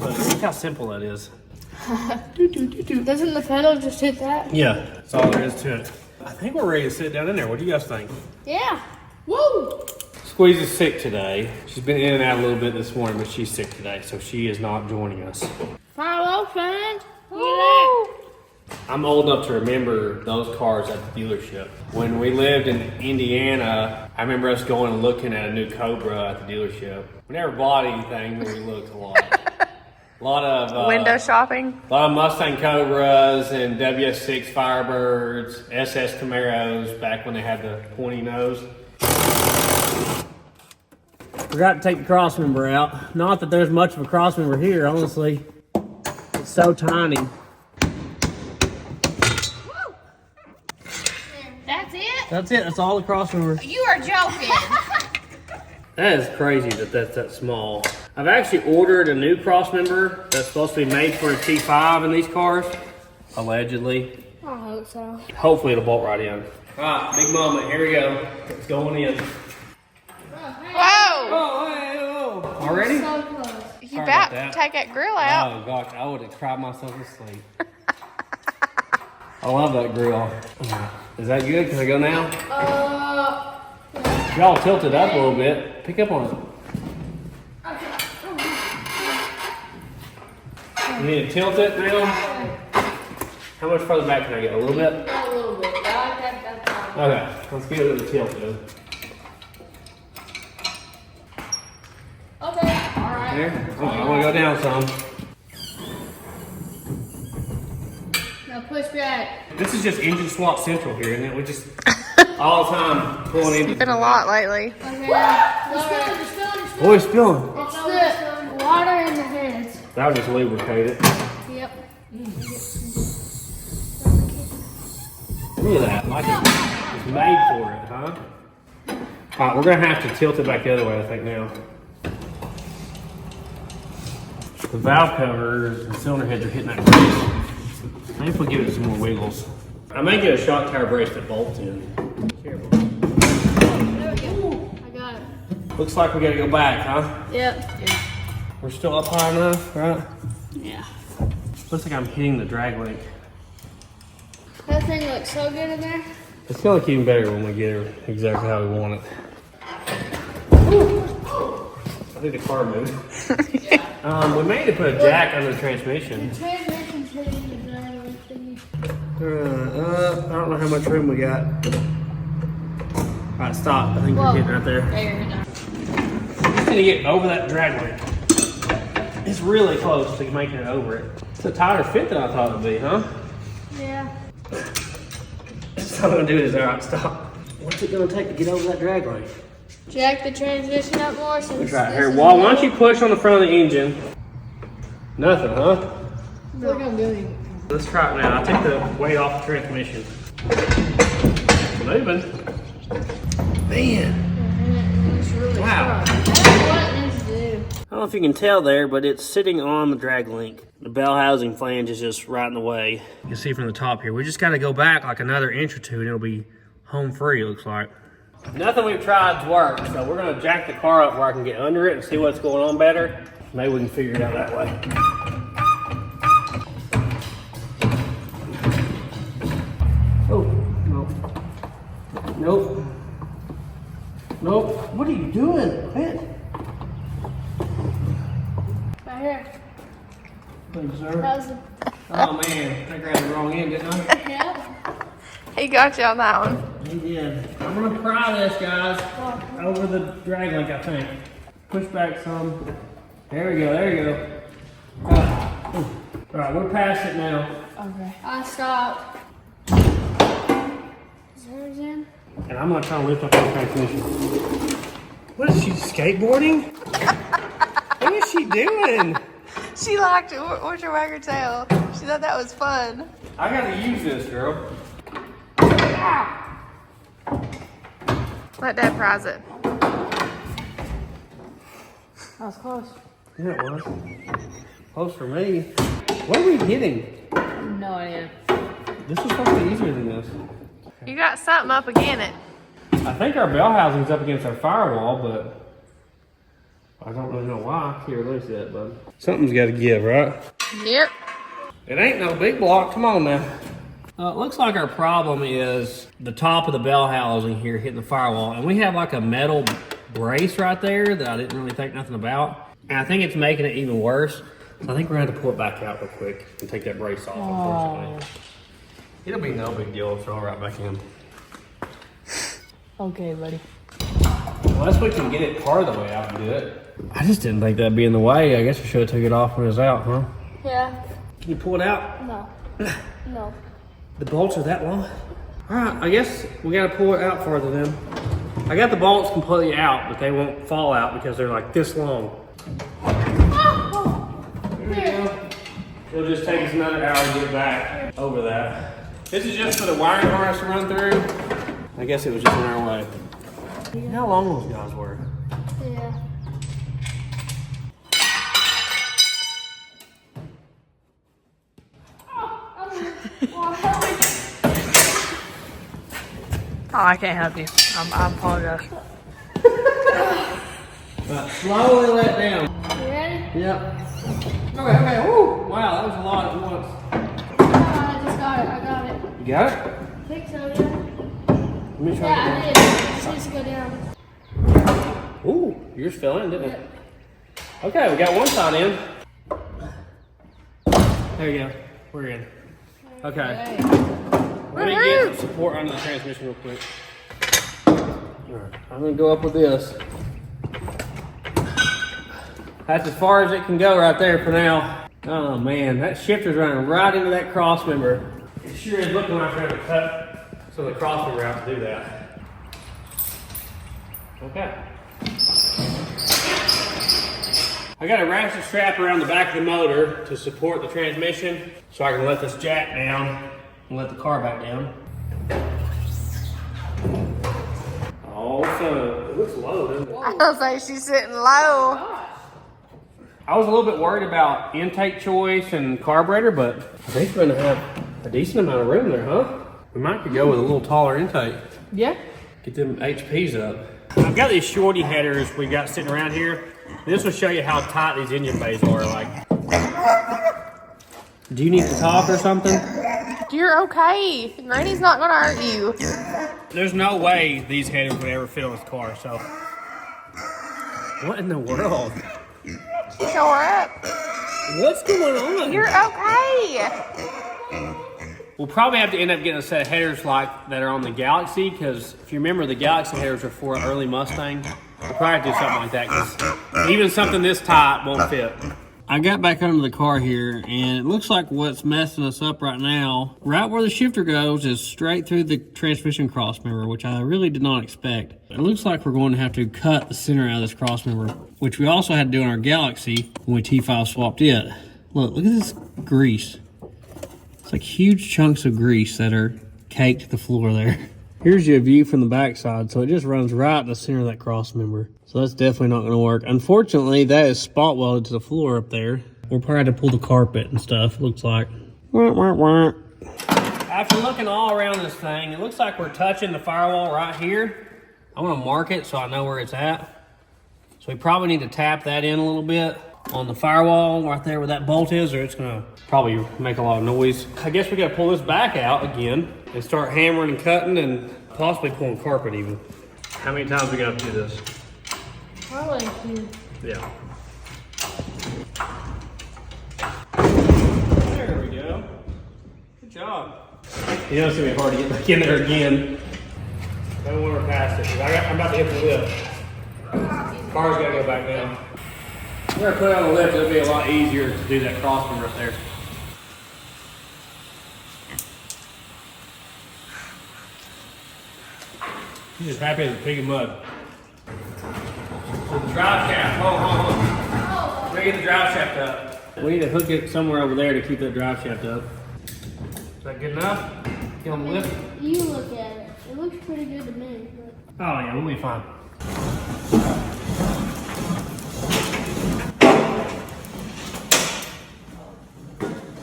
But look how simple that is. Doesn't the pedal just hit that? Yeah, that's all there is to it. I think we're ready to sit down in there. What do you guys think? Yeah. Woo! Squeeze is sick today. She's been in and out a little bit this morning, but she's sick today, so she is not joining us. Firewall fans. Look at that. I'm old enough to remember those cars at the dealership. When we lived in Indiana, I remember us going and looking at a new Cobra at the dealership. We never bought anything, but we looked a lot. A lot of Window shopping. A lot of Mustang Cobras and WS6 Firebirds, SS Camaros back when they had the pointy nose. Forgot to take the crossmember out. Not that there's much of a crossmember here, honestly. It's so tiny. That's it? That's it. That's all the crossmember. You are joking. That is crazy that that's that small. I've actually ordered a new crossmember that's supposed to be made for a T5 in these cars, allegedly. I hope so. Hopefully it'll bolt right in. All right, big moment. Here we go. It's going in. Whoa! Oh, hey, oh. Already? So close. You Sorry about about that. to take that grill out. Oh gosh, I would have cried myself to sleep. I love that grill. Is that good? Can I go now? Y'all tilted up a little bit. Pick up on it. You need to tilt it now. How much further back can I get? A little bit? A little bit. Okay, let's get it with the tilt though. Okay. All right. There? Oh, I want to go down some. Now push back. This is just engine swap central here, isn't it? We just all the time pulling It's engines. been a lot lately. Okay. You're spilling. Boy, it's spilling. It's the water in the heads. That would just lubricate it. Yep. Look at that. Like it's made for it, huh? All right, we're going to have to tilt it back the other way, I think, now. the valve covers and cylinder heads are hitting that brace. Maybe if we give it some more wiggles. I may get a shock tower brace that bolts in. Careful. There we go. I got it. Looks like we gotta go back, huh? Yep. Yeah. We're still up high enough, right? Yeah. Looks like I'm hitting the drag link. That thing looks so good in there. It's gonna look even better when we get it exactly how we want it. I think the car moved. We may need to put a jack under the transmission. The transmission's hitting the driveway thingy. I don't know how much room we got. Alright, stop. I think we're getting right there. There you're hitting. Just need to get over that drag link. It's really close to making it over it. It's a tighter fit than I thought it would be, huh? Yeah. That's all I'm gonna do is alright, stop. What's it gonna take to get over that drag link? Jack the transmission up more since Let's try it this here. is Why don't you push on the front of the engine? Nothing, huh? We're gonna do it. Let's try it now. I'll take the weight off the transmission. It's moving. Man. It's really Wow. strong. I don't know what it needs to do. I don't know if you can tell there, but it's sitting on the drag link. The bell housing flange is just right in the way. You can see from the top here. We just got to go back like another inch or two and it'll be home free, it looks like. Nothing we've tried's worked, so we're going to jack the car up where I can get under it and see what's going on better. Maybe we can figure it out that way. Oh, nope. Nope. Nope. What are you doing? Quit. Right here. Thank you, sir. That was the, Oh man, I grabbed the wrong end, didn't I? yeah. He got you on that one. He did. I'm gonna pry this, guys, over the drag link, I think. Push back some. There we go, there you go. Alright, we're past it now. Okay. I stopped. Is hers in? And I'm gonna try to lift up the transmission. What is she, skateboarding? What is she doing? She liked it. What's your wag her tail? She thought that was fun. I gotta use this, girl. Let Dad prize it. That was close. Yeah, it was. Close for me. What are we getting? No idea. This is supposed to be easier than this. You got something up again it. I think our bell housing's up against our firewall, but I don't really know why. Here, let me see that, bud. Something's got to give, right? Yep. It ain't no big block. Come on now. It looks like our problem is the top of the bell housing here hitting the firewall, and we have like a metal brace right there that I didn't really think nothing about, and I think it's making it even worse. So I think we're gonna have to pull it back out real quick and take that brace off. Unfortunately, it'll be no big deal. Throw it right back in. Okay, buddy. Unless we can get it part of the way out and do it. I just didn't think that'd be in the way. I guess we should have took it off when it was out, huh? Yeah. Can you pull it out? No. No. The bolts are that long? All right, I guess we gotta pull it out farther then. I got the bolts completely out, but they won't fall out because they're like this long. There we go. It'll just take us another hour to get back over that. This is just for the wiring harness to run through. I guess it was just in our way. How long those guys were? Yeah. Oh, I can't help you. I apologize. Slowly let down. You ready? Yep. Okay. Woo! Wow, that was a lot at once. I just got it. I got it. You got it? I think so, yeah. Let me try Yeah, it. I did. It needs to go down. Ooh, yours fell in, didn't it? Okay, we got one side in. There you go. We're in. Okay. Let me get some support under the transmission real quick. Alright, I'm gonna go up with this. That's as far as it can go right there for now. Oh man, that shifter's running right into that cross member. It sure is looking like we're gonna cut some of the cross member out to do that. Okay. I got a ratchet strap around the back of the motor to support the transmission so I can let this jack down and let the car back down. Oh, so it looks low, doesn't it? I was like, she's sitting low. I was a little bit worried about intake choice and carburetor, but I think we're gonna have a decent amount of room there, huh? We might could go with a little taller intake. Yeah. Get them HPs up. I've got these shorty headers we got sitting around here. This will show you how tight these engine bays are. Like, do you need to talk or something? You're okay. Granny's not gonna hurt you. There's no way these headers would ever fit on this car, so. What in the world? Show her up. What's going on? You're okay. We'll probably have to end up getting a set of headers like that are on the Galaxy, because if you remember, the Galaxy headers are for an early Mustang. We'll probably have to do something like that, because even something this tight won't fit. I got back under the car here, and it looks like what's messing us up right now, right where the shifter goes, is straight through the transmission crossmember, which I really did not expect. It looks like we're going to have to cut the center out of this crossmember, which we also had to do in our Galaxy when we T5 swapped it. Look at this grease. It's like huge chunks of grease that are caked to the floor there. Here's your view from the backside, so it just runs right in the center of that crossmember. So that's definitely not going to work. Unfortunately, that is spot welded to the floor up there. We'll probably have to pull the carpet and stuff, looks like. After looking all around this thing, it looks like we're touching the firewall right here. I want to mark it so I know where it's at. So we probably need to tap that in a little bit on the firewall right there where that bolt is, or it's going to probably make a lot of noise. I guess we got to pull this back out again and start hammering and cutting and possibly pulling carpet even. How many times we got to do this? Probably a few. Yeah. There we go. Good job. You know it's going to be hard to get back in there again. I don't want to pass it, because I'm about to hit the lift. Car's got to go back down. We're going to put it on the lift. It'll be a lot easier to do that crossmember right there. He's just happy as a pig in mud. So the drive shaft, hold on. We're getting the drive shaft up. We need to hook it somewhere over there to keep that drive shaft up. Is that good enough? Get on the lift? You look at it. It looks pretty good to me. But... Oh yeah, we'll be fine.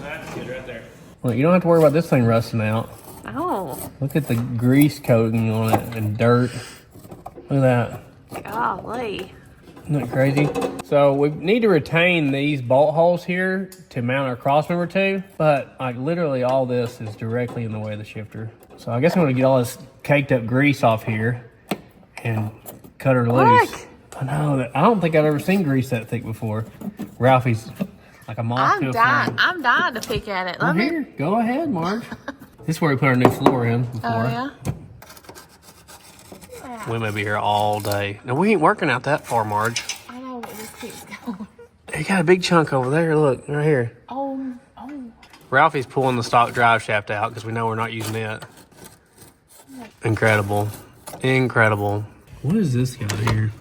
That's good right there. Well, you don't have to worry about this thing rusting out. Oh. Look at the grease coating on it and dirt. Look at that. Golly. Isn't that crazy? So we need to retain these bolt holes here to mount our crossmember to, but like literally all this is directly in the way of the shifter. So I guess I'm gonna get all this caked up grease off here and cut her loose. Look. I know that. I don't think I've ever seen grease that thick before. Ralphie's like a moth to a flame. I'm dying to pick at it. Well, Let me. here, go ahead, Marge. This is where we put our new floor in before. Oh yeah. We may be here all day. Now, we ain't working out that far, Marge. I know, but this keeps going. You got a big chunk over there. Look, right here. Oh. Ralphie's pulling the stock drive shaft out because we know we're not using it. Incredible. Incredible. What is this guy here?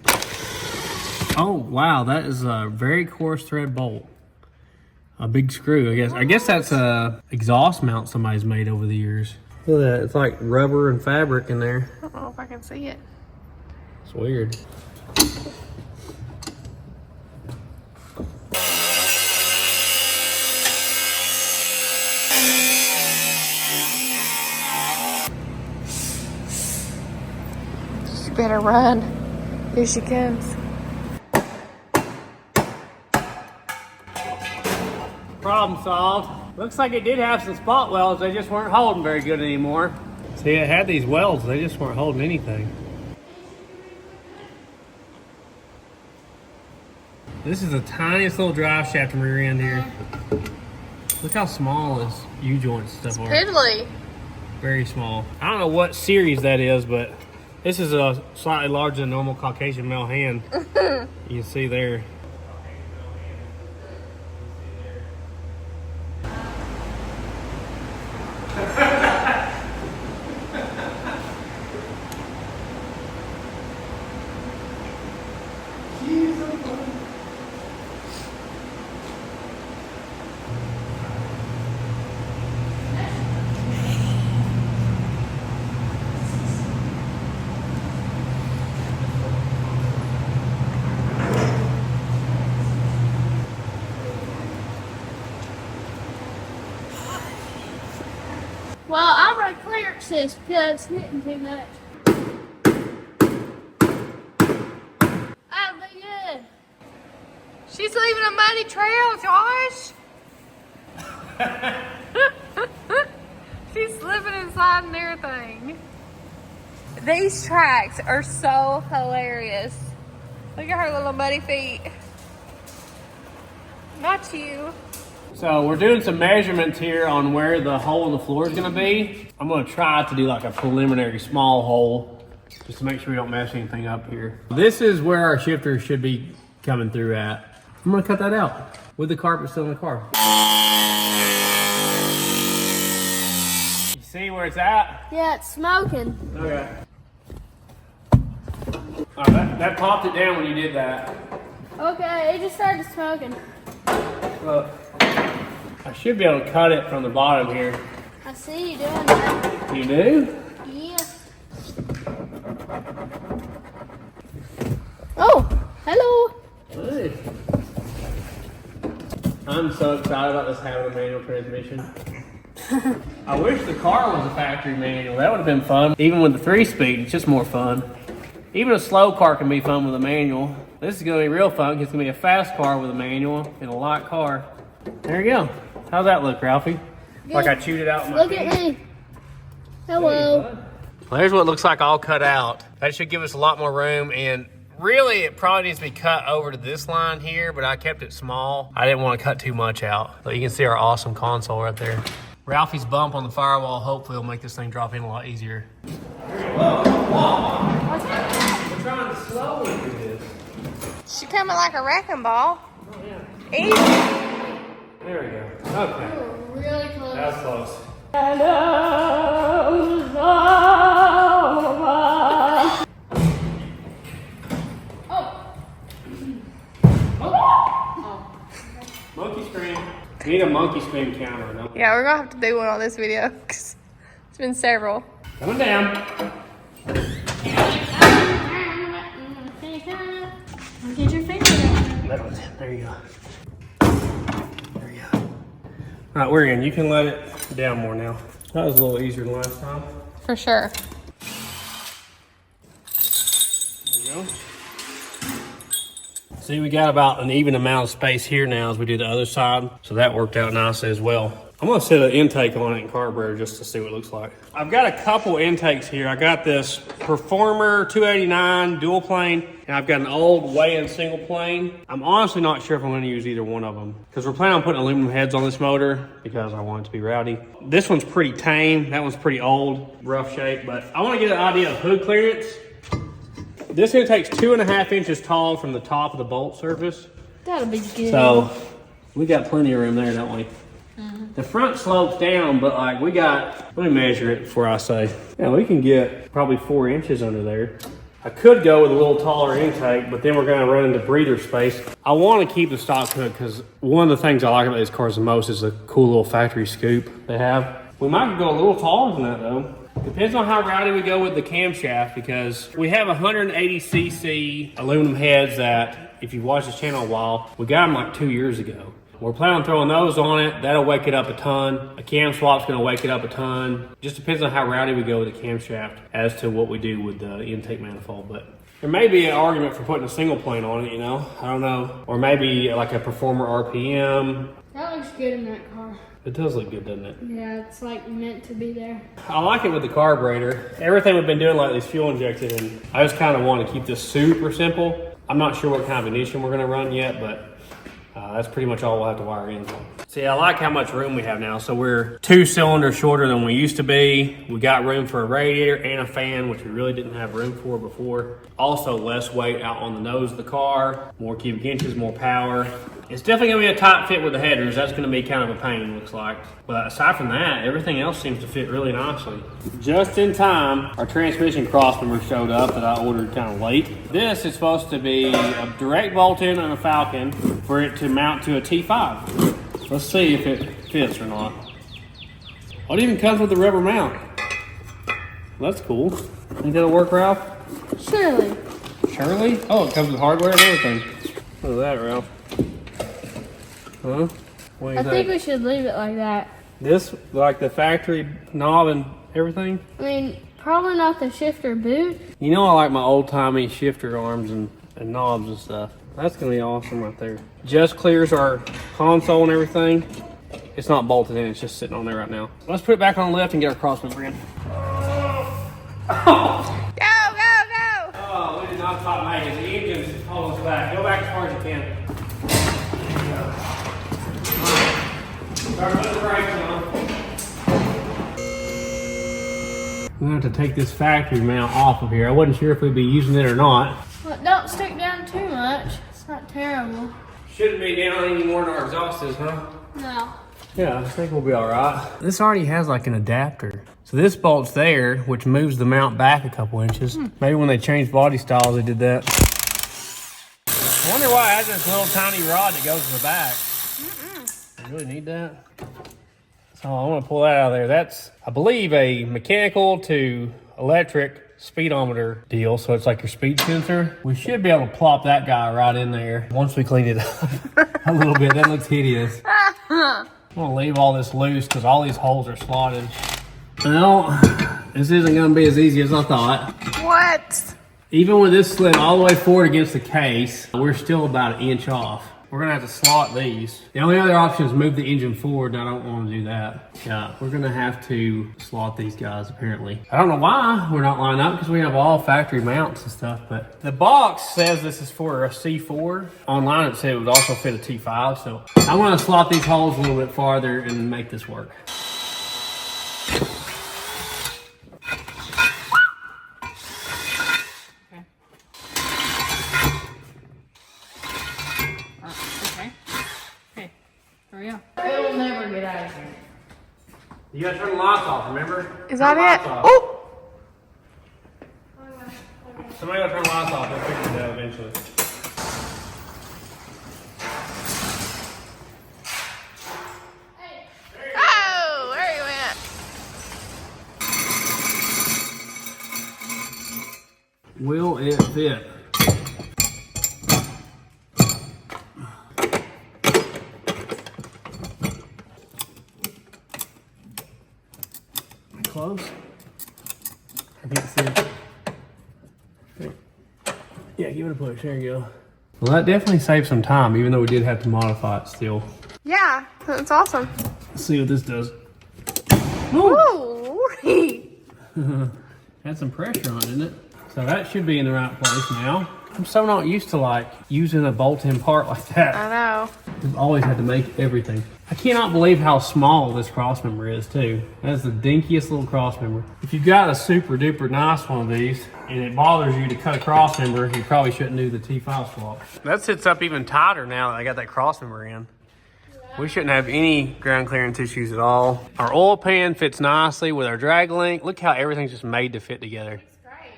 Oh, wow. That is a very coarse thread bolt. A big screw, I guess. I guess that's a exhaust mount somebody's made over the years. Look at that. It's like rubber and fabric in there. I don't know if I can see it. It's weird. She better run. Here she comes. Problem solved. Looks like it did have some spot welds. They just weren't holding very good anymore. See, it had these welds. They just weren't holding anything. This is the tiniest little drive shaft and rear end here. Look how small this U-joint stuff are. Piddly. Very small. I don't know what series that is, but this is a slightly larger than normal Caucasian male hand. You can see there. Well, I'll run clearance this because it's hitting too much. That'll be good. She's leaving a muddy trail, Josh. She's slipping and sliding and everything. These tracks are so hilarious. Look at her little muddy feet. Not you. So we're doing some measurements here on where the hole in the floor is going to be. I'm going to try to do like a preliminary small hole just to make sure we don't mess anything up here. This is where our shifter should be coming through at. I'm going to cut that out with the carpet still in the car. You see where it's at? Yeah, it's smoking. Okay. That popped it down when you did that. Okay, it just started smoking. Look, I should be able to cut it from the bottom here. I see you doing that. You do? Yeah. Oh, hello. Hey. I'm so excited about this having a manual transmission. I wish the car was a factory manual. That would have been fun. Even with the 3-speed, it's just more fun. Even a slow car can be fun with a manual. This is going to be real fun. It's going to be a fast car with a manual and a light car. There you go. How's that look, Ralphie? Good. Like I chewed it out in my Look teeth. at me. Hello. Well, here's what it looks like all cut out. That should give us a lot more room, and really it probably needs to be cut over to this line here, but I kept it small. I didn't want to cut too much out. But you can see our awesome console right there. Ralphie's bump on the Firewall hopefully will make this thing drop in a lot easier. Whoa, whoa. We're trying to slowly do this. She coming like a wrecking ball. Oh, yeah. Easy. There we go. Okay. We're really close. That was close. Monkey scream. We need a monkey scream counter, no? Yeah, we're gonna have to do one on this video because it's been several. Coming down. Get your finger out. That was it. There you go. There you go. All right, we're in. You can let it down more now. That was a little easier than last time. For sure. There you go. See, we got about an even amount of space here now as we do the other side. So that worked out nicely as well. I'm gonna set an intake on it in carburetor just to see what it looks like. I've got a couple intakes here. I got this Performer 289 dual plane, and I've got an old weigh-in single plane. I'm honestly not sure if I'm gonna use either one of them because we're planning on putting aluminum heads on this motor because I want it to be rowdy. This one's pretty tame. That one's pretty old, rough shape, but I wanna get an idea of hood clearance. This intake's 2.5 inches tall from the top of the bolt surface. That'll be good. So we got plenty of room there, don't we? The front slopes down, but like we got, let me measure it before I say. Yeah, we can get probably 4 inches under there. I could go with a little taller intake, but then we're gonna run into breather space. I wanna keep the stock hood because one of the things I like about these cars the most is the cool little factory scoop they have. We might go a little taller than that though. Depends on how rowdy we go with the camshaft because we have 180cc aluminum heads that, if you've watched this channel a while, we got them like 2 years ago. We're planning on throwing those on it. That'll wake it up a ton. A cam swap's gonna wake it up a ton. Just depends on how rowdy we go with the camshaft as to what we do with the intake manifold. But there may be an argument for putting a single plane on it, you know? I don't know. Or maybe like a Performer RPM. That looks good in that car. It does look good, doesn't it? Yeah, it's like meant to be there. I like it with the carburetor. Everything we've been doing lately is fuel injected, and I just kind of want to keep this super simple. I'm not sure what kind of ignition we're gonna run yet, but that's pretty much all we'll have to wire in. See, I like how much room we have now. So we're 2 cylinders shorter than we used to be. We got room for a radiator and a fan, which we really didn't have room for before. Also less weight out on the nose of the car, more cubic inches, more power. It's definitely gonna be a tight fit with the headers. That's gonna be kind of a pain, looks like. But aside from that, everything else seems to fit really nicely. Just in time, our transmission crossmember showed up that I ordered kind of late. This is supposed to be a direct bolt-in on a Falcon for it to mount to a T5. Let's see if it fits or not. Oh, it even comes with a rubber mount. That's cool. Think that'll work, Ralph? Surely. Surely? Oh, it comes with hardware and everything. Look at that, Ralph. Huh? What do you I think we should leave it like that. This, like the factory knob and everything? I mean, probably not the shifter boot. You know I like my old-timey shifter arms and knobs and stuff. That's gonna be awesome right there. Just clears our console and everything. It's not bolted in, it's just sitting on there right now. Let's put it back on the left and get our crossmember in. Oh, Go, go, go! oh, we did not top make it. The engine's holding us back. Go back as far as you can. Start putting the brakes on. We're gonna have to take this factory mount off of here. I wasn't sure if we'd be using it or not. Well, don't stick down too much. It's not terrible. Shouldn't be down any more than our exhaust is, huh? No. Yeah, I think we'll be all right. This already has like an adapter. So this bolt's there, which moves the mount back a couple inches. Maybe when they changed body styles, they did that. I wonder why it has this little tiny rod that goes in the back. You really need that? So I want to pull that out of there. That's, I believe, a mechanical to electric speedometer deal. So it's like your speed sensor. We should be able to plop that guy right in there once we clean it up a little bit. That looks hideous. I'm going to leave all this loose because all these holes are slotted. Well, this isn't going to be as easy as I thought. What? Even with this slid all the way forward against the case, we're still about 1 inch off. We're gonna have to slot these. The only other option is move the engine forward, and I don't want to do that. Yeah, we're gonna have to slot these guys apparently. I don't know why we're not lined up because we have all factory mounts and stuff, but the box says this is for a C4. Online it said it would also fit a T5, so I'm gonna slot these holes a little bit farther and make this work. It'll never get out of here. You gotta turn the lights off, remember? Is that it? Oh! Somebody gotta turn the lights off, they'll figure it out eventually. Oh, where you went? Will it fit? Close? I can't see it. Yeah, give it a push. There you go. Well, that definitely saved some time, even though we did have to modify it still. Yeah, that's awesome. Let's see what this does. Ooh. Had some pressure on it, didn't it? So that should be in the right place now. I'm so not used to like using a bolt-in part like that. I know. We've always had to make everything. I cannot believe how small this crossmember is too. That's the dinkiest little crossmember. If you've got a super duper nice one of these and it bothers you to cut a crossmember, you probably shouldn't do the T5 swap. That sits up even tighter now that I got that crossmember in. We shouldn't have any ground clearance issues at all. Our oil pan fits nicely with our drag link. Look how everything's just made to fit together. It's great.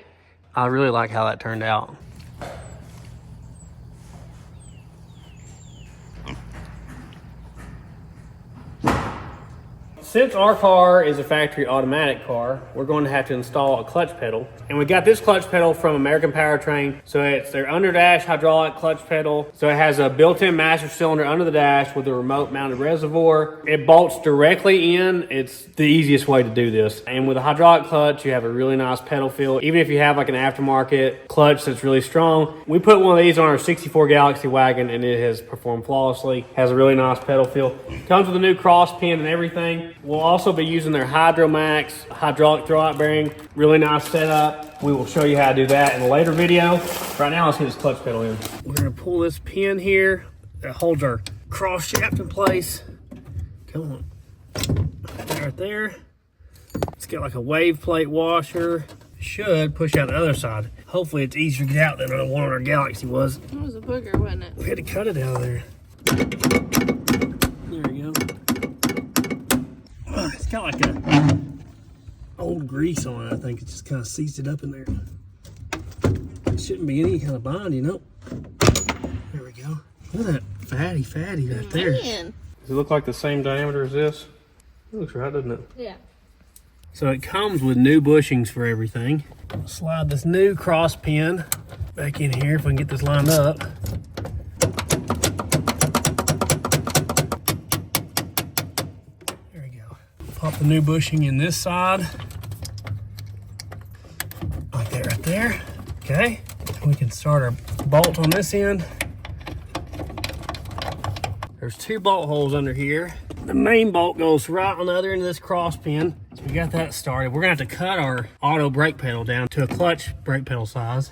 I really like how that turned out. Since our car is a factory automatic car, we're going to have to install a clutch pedal. And we got this clutch pedal from American Powertrain. So it's their under dash hydraulic clutch pedal. So it has a built-in master cylinder under the dash with a remote mounted reservoir. It bolts directly in. It's the easiest way to do this. And with a hydraulic clutch, you have a really nice pedal feel. Even if you have like an aftermarket clutch that's really strong. We put one of these on our 64 Galaxy wagon and it has performed flawlessly. Has a really nice pedal feel. Comes with a new cross pin and everything. We'll also be using their Hydromax hydraulic throwout bearing. Really nice setup. We will show you how to do that in a later video. Right now, let's get this clutch pedal in. We're gonna pull this pin here that holds our cross shaft in place. Come on. Right there. It's got like a wave plate washer. Should push out the other side. Hopefully it's easier to get out than the one on our Galaxy was. It was a booger, wasn't it? We had to cut it out of there. There we go. It's got like a old grease on it. I think it just kind of seized it up in there. It shouldn't be any kind of binding. Nope. There we go. Look at that fatty right there. Man. Does it look like the same diameter as this? It looks right, doesn't it? Yeah. So it comes with new bushings for everything. I'll slide this new cross pin back in here if we can get this lined up. There we go. Pop the new bushing in this side. Like that right there. Okay. We can start our bolt on this end. There's 2 bolt holes under here. The main bolt goes right on the other end of this cross pin. So we got that started. We're gonna have to cut our auto brake pedal down to a clutch brake pedal size.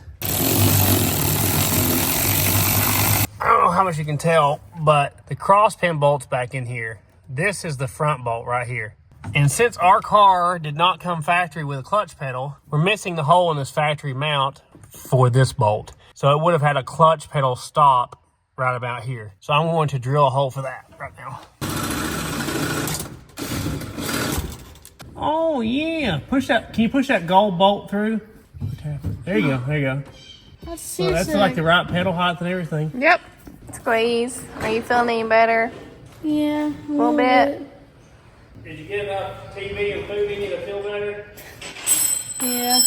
I don't know how much you can tell, but the cross pin bolt's back in here. This is the front bolt right here. And since our car did not come factory with a clutch pedal, we're missing the hole in this factory mount for this bolt. So it would have had a clutch pedal stop right about here. So I'm going to drill a hole for that right now. Oh yeah, push that. Can you push that gold bolt through? There you go, there you go. So that's like the right pedal height and everything. Yep. Squeeze. Are you feeling any better? Yeah. A little bit. Did you get enough TV and food in you to feel better? Yeah.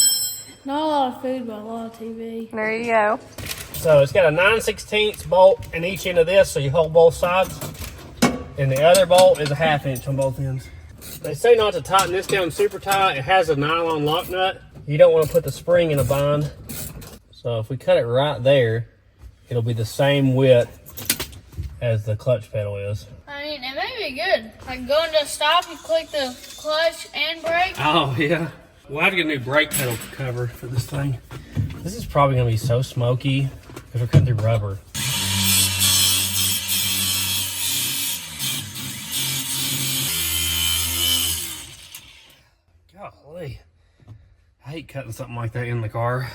Not a lot of food, but a lot of TV. There you go. So it's got a 9/16 bolt in each end of this, so you hold both sides. And the other bolt is a 1/2 inch on both ends. They say not to tighten this down super tight. It has a nylon lock nut. You don't want to put the spring in a bind. So if we cut it right there, it'll be the same width as the clutch pedal is. I mean, it may be good. Like going to stop, you click the clutch and brake. Oh, yeah. We'll have to get a new brake pedal cover for this thing. This is probably going to be so smoky because we're cutting through rubber. Golly. I hate cutting something like that in the car.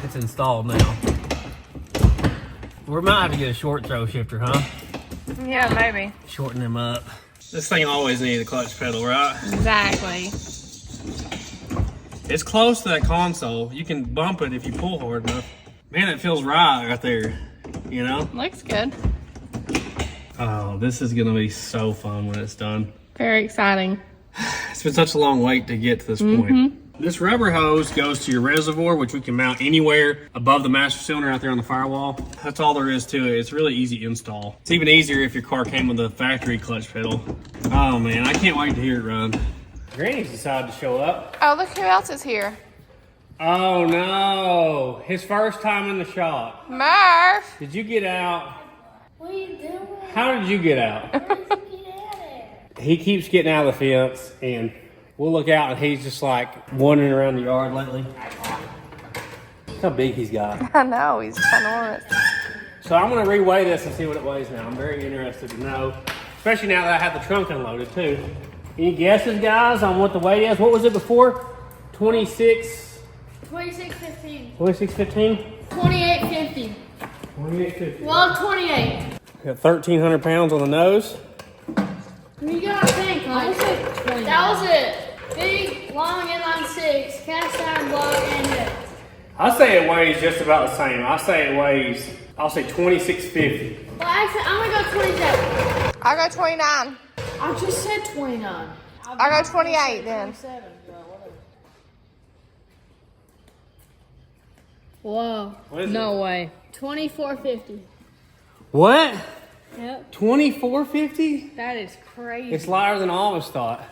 It's installed now. We might have to get a short throw shifter, huh? Yeah, maybe. Shorten them up. This thing always needs a clutch pedal, right? Exactly. It's close to that console. You can bump it if you pull hard enough. Man, it feels right there, you know? Looks good. Oh, this is gonna be so fun when it's done. Very exciting. It's been such a long wait to get to this point. This rubber hose goes to your reservoir, which we can mount anywhere above the master cylinder out there on the Firewall. That's all there is to it. It's really easy install. It's even easier if your car came with a factory clutch pedal. Oh man, I can't wait to hear it run. Granny's decided to show up. Oh, look who else is here. Oh no, his first time in the shop. Murph. Did you get out? What are you doing? How did you get out? Where did you get out of there? He keeps getting out of the fence and we'll look out and he's just like wandering around the yard lately. Look how big he's got. I know, he's ginormous. So I'm gonna reweigh this and see what it weighs now. I'm very interested to know, especially now that I have the trunk unloaded too. Any guesses, guys, on what the weight is? What was it before? 26? 26.15. 26.15? 28.50. 28.50. Well, 28. Got 1,300 pounds on the nose. You gotta think, like, that was it. Big, long inline 6, cast iron block, and hip. I say it weighs just about the same. I say it weighs, I'll say 26.50. Well, actually, I'm gonna go 27. I'll go 29. I just said 29. I'll go 28 then. 27, but whatever. Whoa. What is No it? way. 24.50. What? Yep. 24.50? That is crazy. It's lighter than all of us thought.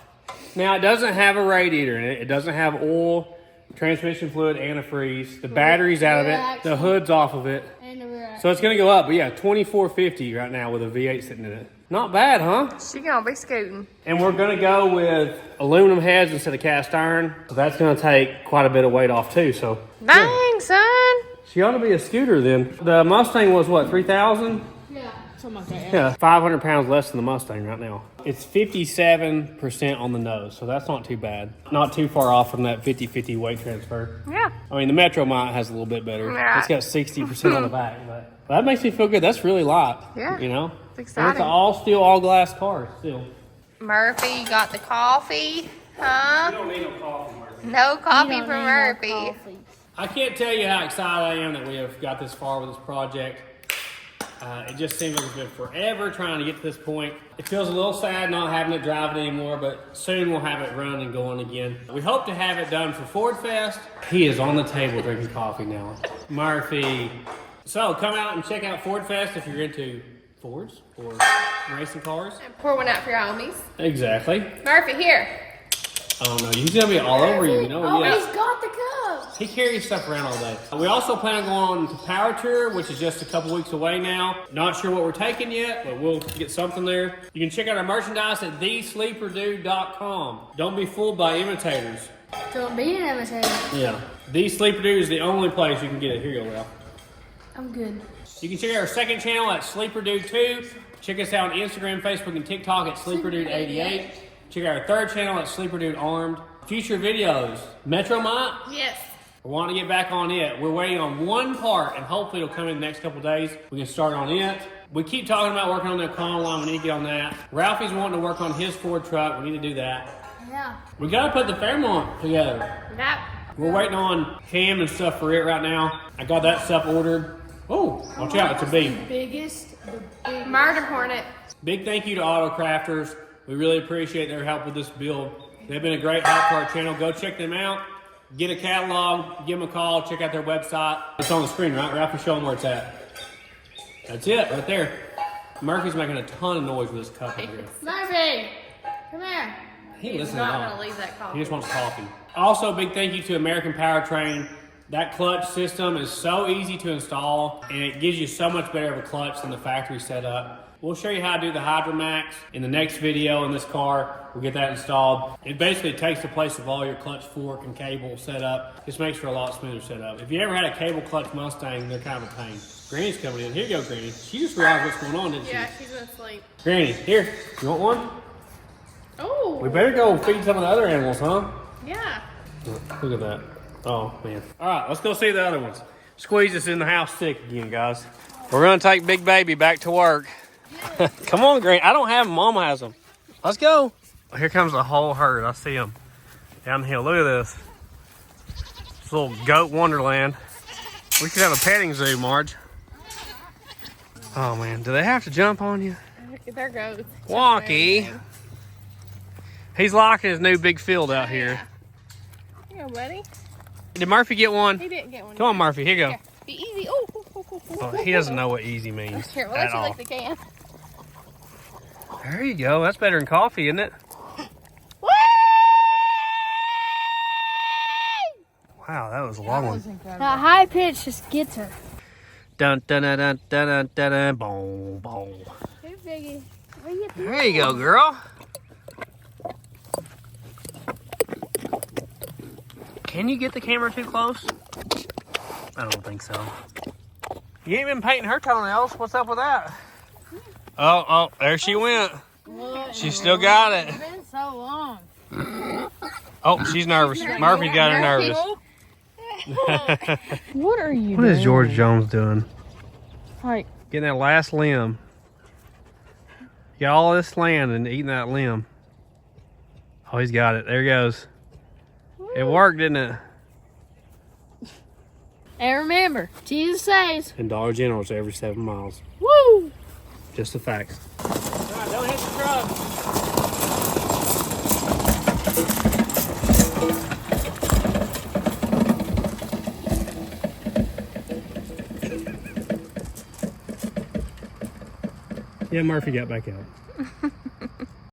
Now, it doesn't have a radiator in it. It doesn't have oil, transmission fluid, antifreeze. The battery's out of it. The hood's off of it. And the rear axle. So it's going to go up. But yeah, $24.50 right now with a V8 sitting in it. Not bad, huh? She gonna be scooting. And we're going to go with aluminum heads instead of cast iron. So that's going to take quite a bit of weight off too. So Dang, son. she ought to be a scooter then. The Mustang was what, 3,000? Yeah, something like that. Yeah, 500 pounds less than the Mustang right now. It's 57% on the nose, so that's not too bad. Not too far off from that 50-50 weight transfer. Yeah. I mean, the Metro might has a little bit better. Yeah. It's got 60% on the back, but that makes me feel good. That's really light. Yeah. You know? It's And it's exciting. an all steel, all glass car still. Murphy, you got the coffee, huh? don't need no coffee, Murphy. No coffee You don't for need no Murphy. coffee. I can't tell you how excited I am that we have got this far with this project. It just seems like it's been forever trying to get to this point. It feels a little sad not having it drive it anymore, but soon we'll have it running and going again. We hope to have it done for Ford Fest. He is on the table drinking coffee now. Murphy. So come out and check out Ford Fest if you're into Fords or racing cars. And pour one out for your homies. Exactly. Murphy, here. I don't know. He's gonna be all over you. You know. Oh, Yeah. he's got the cup. He carries stuff around all day. We also plan on going on to Power Tour, which is just a couple weeks away now. Not sure what we're taking yet, but we'll get something there. You can check out our merchandise at thesleeperdude.com. Don't be fooled by imitators. Don't be an imitator. Yeah. The Sleeper Dude is the only place you can get it. Here you go, Ralph. I'm good. You can check out our second channel at Sleeper Dude 2. Check us out on Instagram, Facebook, and TikTok at Sleeper Dude 88. Check out our third channel at Sleeper Dude Armed. Future videos. Metro Mite? Yes. We want to get back on it. We're waiting on one part, and hopefully it'll come in the next couple days. We can start on it. We keep talking about working on the Econo line. We need to get on that. Ralphie's wanting to work on his Ford truck. We need to do that. Yeah. We got to put the Fairmont together. Yep. We're waiting on cam and stuff for it right now. I got that stuff ordered. Oh, watch out, it's a bee. The Murder Hornet. Big thank you to Auto Crafters. We really appreciate their help with this build. They've been a great help for our channel. Go check them out. Get a catalog, give them a call, check out their website. It's on the screen, right? Ralphie, show them where it's at. That's it, right there. Murphy's making a ton of noise with his cup in here. Murphy, come here. He He's listens not at going all. to leave that coffee. He just wants coffee. Also, big thank you to American Powertrain. That clutch system is so easy to install, and it gives you so much better of a clutch than the factory setup. We'll show you how to do the Hydromax in the next video in this car. We'll get that installed. It basically takes the place of all your clutch fork and cable setup. Just makes for a lot smoother setup. If you ever had a cable clutch Mustang, they're kind of a pain. Granny's coming in. Here you go, Granny. She just realized what's going on, didn't she? Yeah, she's going to sleep. Granny, here. You want one? Oh. We better go feed some of the other animals, huh? Yeah. Look at that. Oh, man. All right, let's go see the other ones. Squeeze us in the house sick again, guys. We're going to take Big Baby back to work. Come on, Granny. I don't have them. Mom has them. Let's go. Here comes the whole herd. I see them down the hill. Look at this. This little goat wonderland. We should have a petting zoo, Marge. Oh, man. Do they have to jump on you? There goes. Walkie. He's liking his new big field out here. Here you go, buddy. Did Murphy get one? He didn't get one. Come on, Murphy. Here you go. Here. Be easy. Oh, He doesn't know what easy means Here, we'll at let you all. lick the can. There you go. That's better than coffee, isn't it? Whee! Wow, that was a long one. That high pitch just gets her. Dun dun dun dun dun dun dun boom boom. Hey, Biggie. There you go, girl. Can you get the camera too close? I don't think so. You ain't been painting her toenails. What's up with that? Oh, there she went. She still got it. It's been so long. Oh, she's nervous. Murphy got her nervous. What are you What is George Jones doing? Like, Getting that last limb. Got all this land and eating that limb. Oh, he's got it. There he goes. It worked, didn't it? and remember, Jesus saves. And Dollar General's every 7 miles. Woo! Just the facts. Alright, don't hit the truck. Yeah, Murphy got back out.